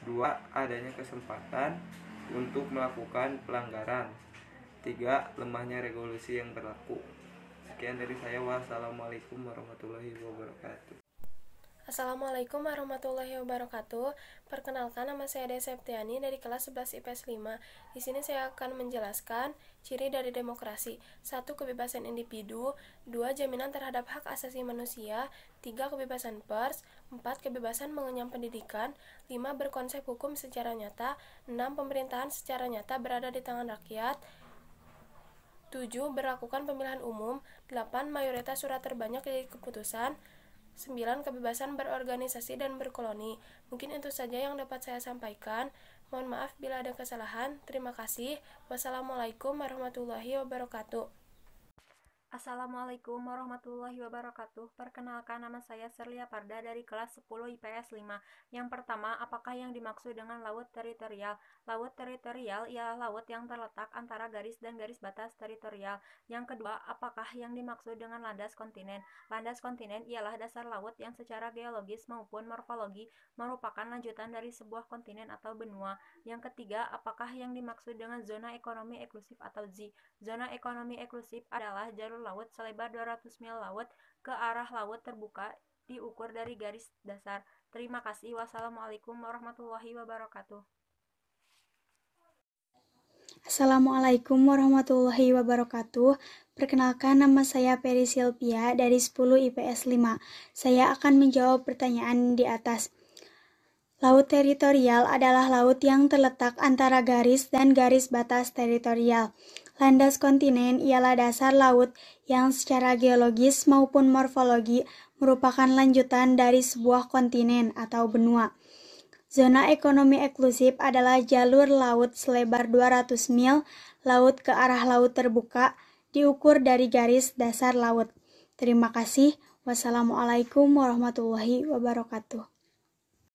S22: 2. Adanya kesempatan untuk melakukan pelanggaran, 3. Lemahnya regulasi yang berlaku. Sekian dari saya. Wassalamualaikum warahmatullahi wabarakatuh.
S6: Assalamualaikum warahmatullahi wabarakatuh. Perkenalkan, nama saya Dea Septiani dari kelas 11 IPS 5. Di sini saya akan menjelaskan ciri dari demokrasi. 1. Kebebasan individu. 2. Jaminan terhadap hak asasi manusia. 3. Kebebasan pers. 4. Kebebasan mengenyam pendidikan. 5. Berkonsep hukum secara nyata. 6. Pemerintahan secara nyata berada di tangan rakyat. 7. Berlakukan pemilihan umum. 8. Mayoritas surat terbanyak dari keputusan. 9. Kebebasan berorganisasi dan berkoloni. Mungkin itu saja yang dapat saya sampaikan. Mohon maaf bila ada kesalahan. Terima kasih. Wassalamualaikum warahmatullahi wabarakatuh.
S9: Assalamualaikum warahmatullahi wabarakatuh. Perkenalkan, nama saya Serlia Parda dari kelas 10 IPS 5. Yang pertama, apakah yang dimaksud dengan laut teritorial? Laut teritorial ialah laut yang terletak antara garis dan garis batas teritorial. Yang kedua, apakah yang dimaksud dengan landas kontinen? Landas kontinen ialah dasar laut yang secara geologis maupun morfologi merupakan lanjutan dari sebuah kontinen atau benua. Yang ketiga, apakah yang dimaksud dengan zona ekonomi eksklusif atau ZEE? Zona ekonomi eksklusif adalah jalur laut selebar 200 mil laut ke arah laut terbuka diukur dari garis dasar. Terima kasih. Wassalamualaikum warahmatullahi wabarakatuh.
S21: Assalamualaikum warahmatullahi wabarakatuh. Perkenalkan, nama saya Peri Silvia dari 10 IPS 5. Saya akan menjawab pertanyaan di atas. Laut teritorial adalah laut yang terletak antara garis dan garis batas teritorial. Landas kontinen ialah dasar laut yang secara geologis maupun morfologi merupakan lanjutan dari sebuah kontinen atau benua. Zona ekonomi eksklusif adalah jalur laut selebar 200 mil laut ke arah laut terbuka diukur dari garis dasar laut. Terima kasih. Wassalamualaikum warahmatullahi wabarakatuh.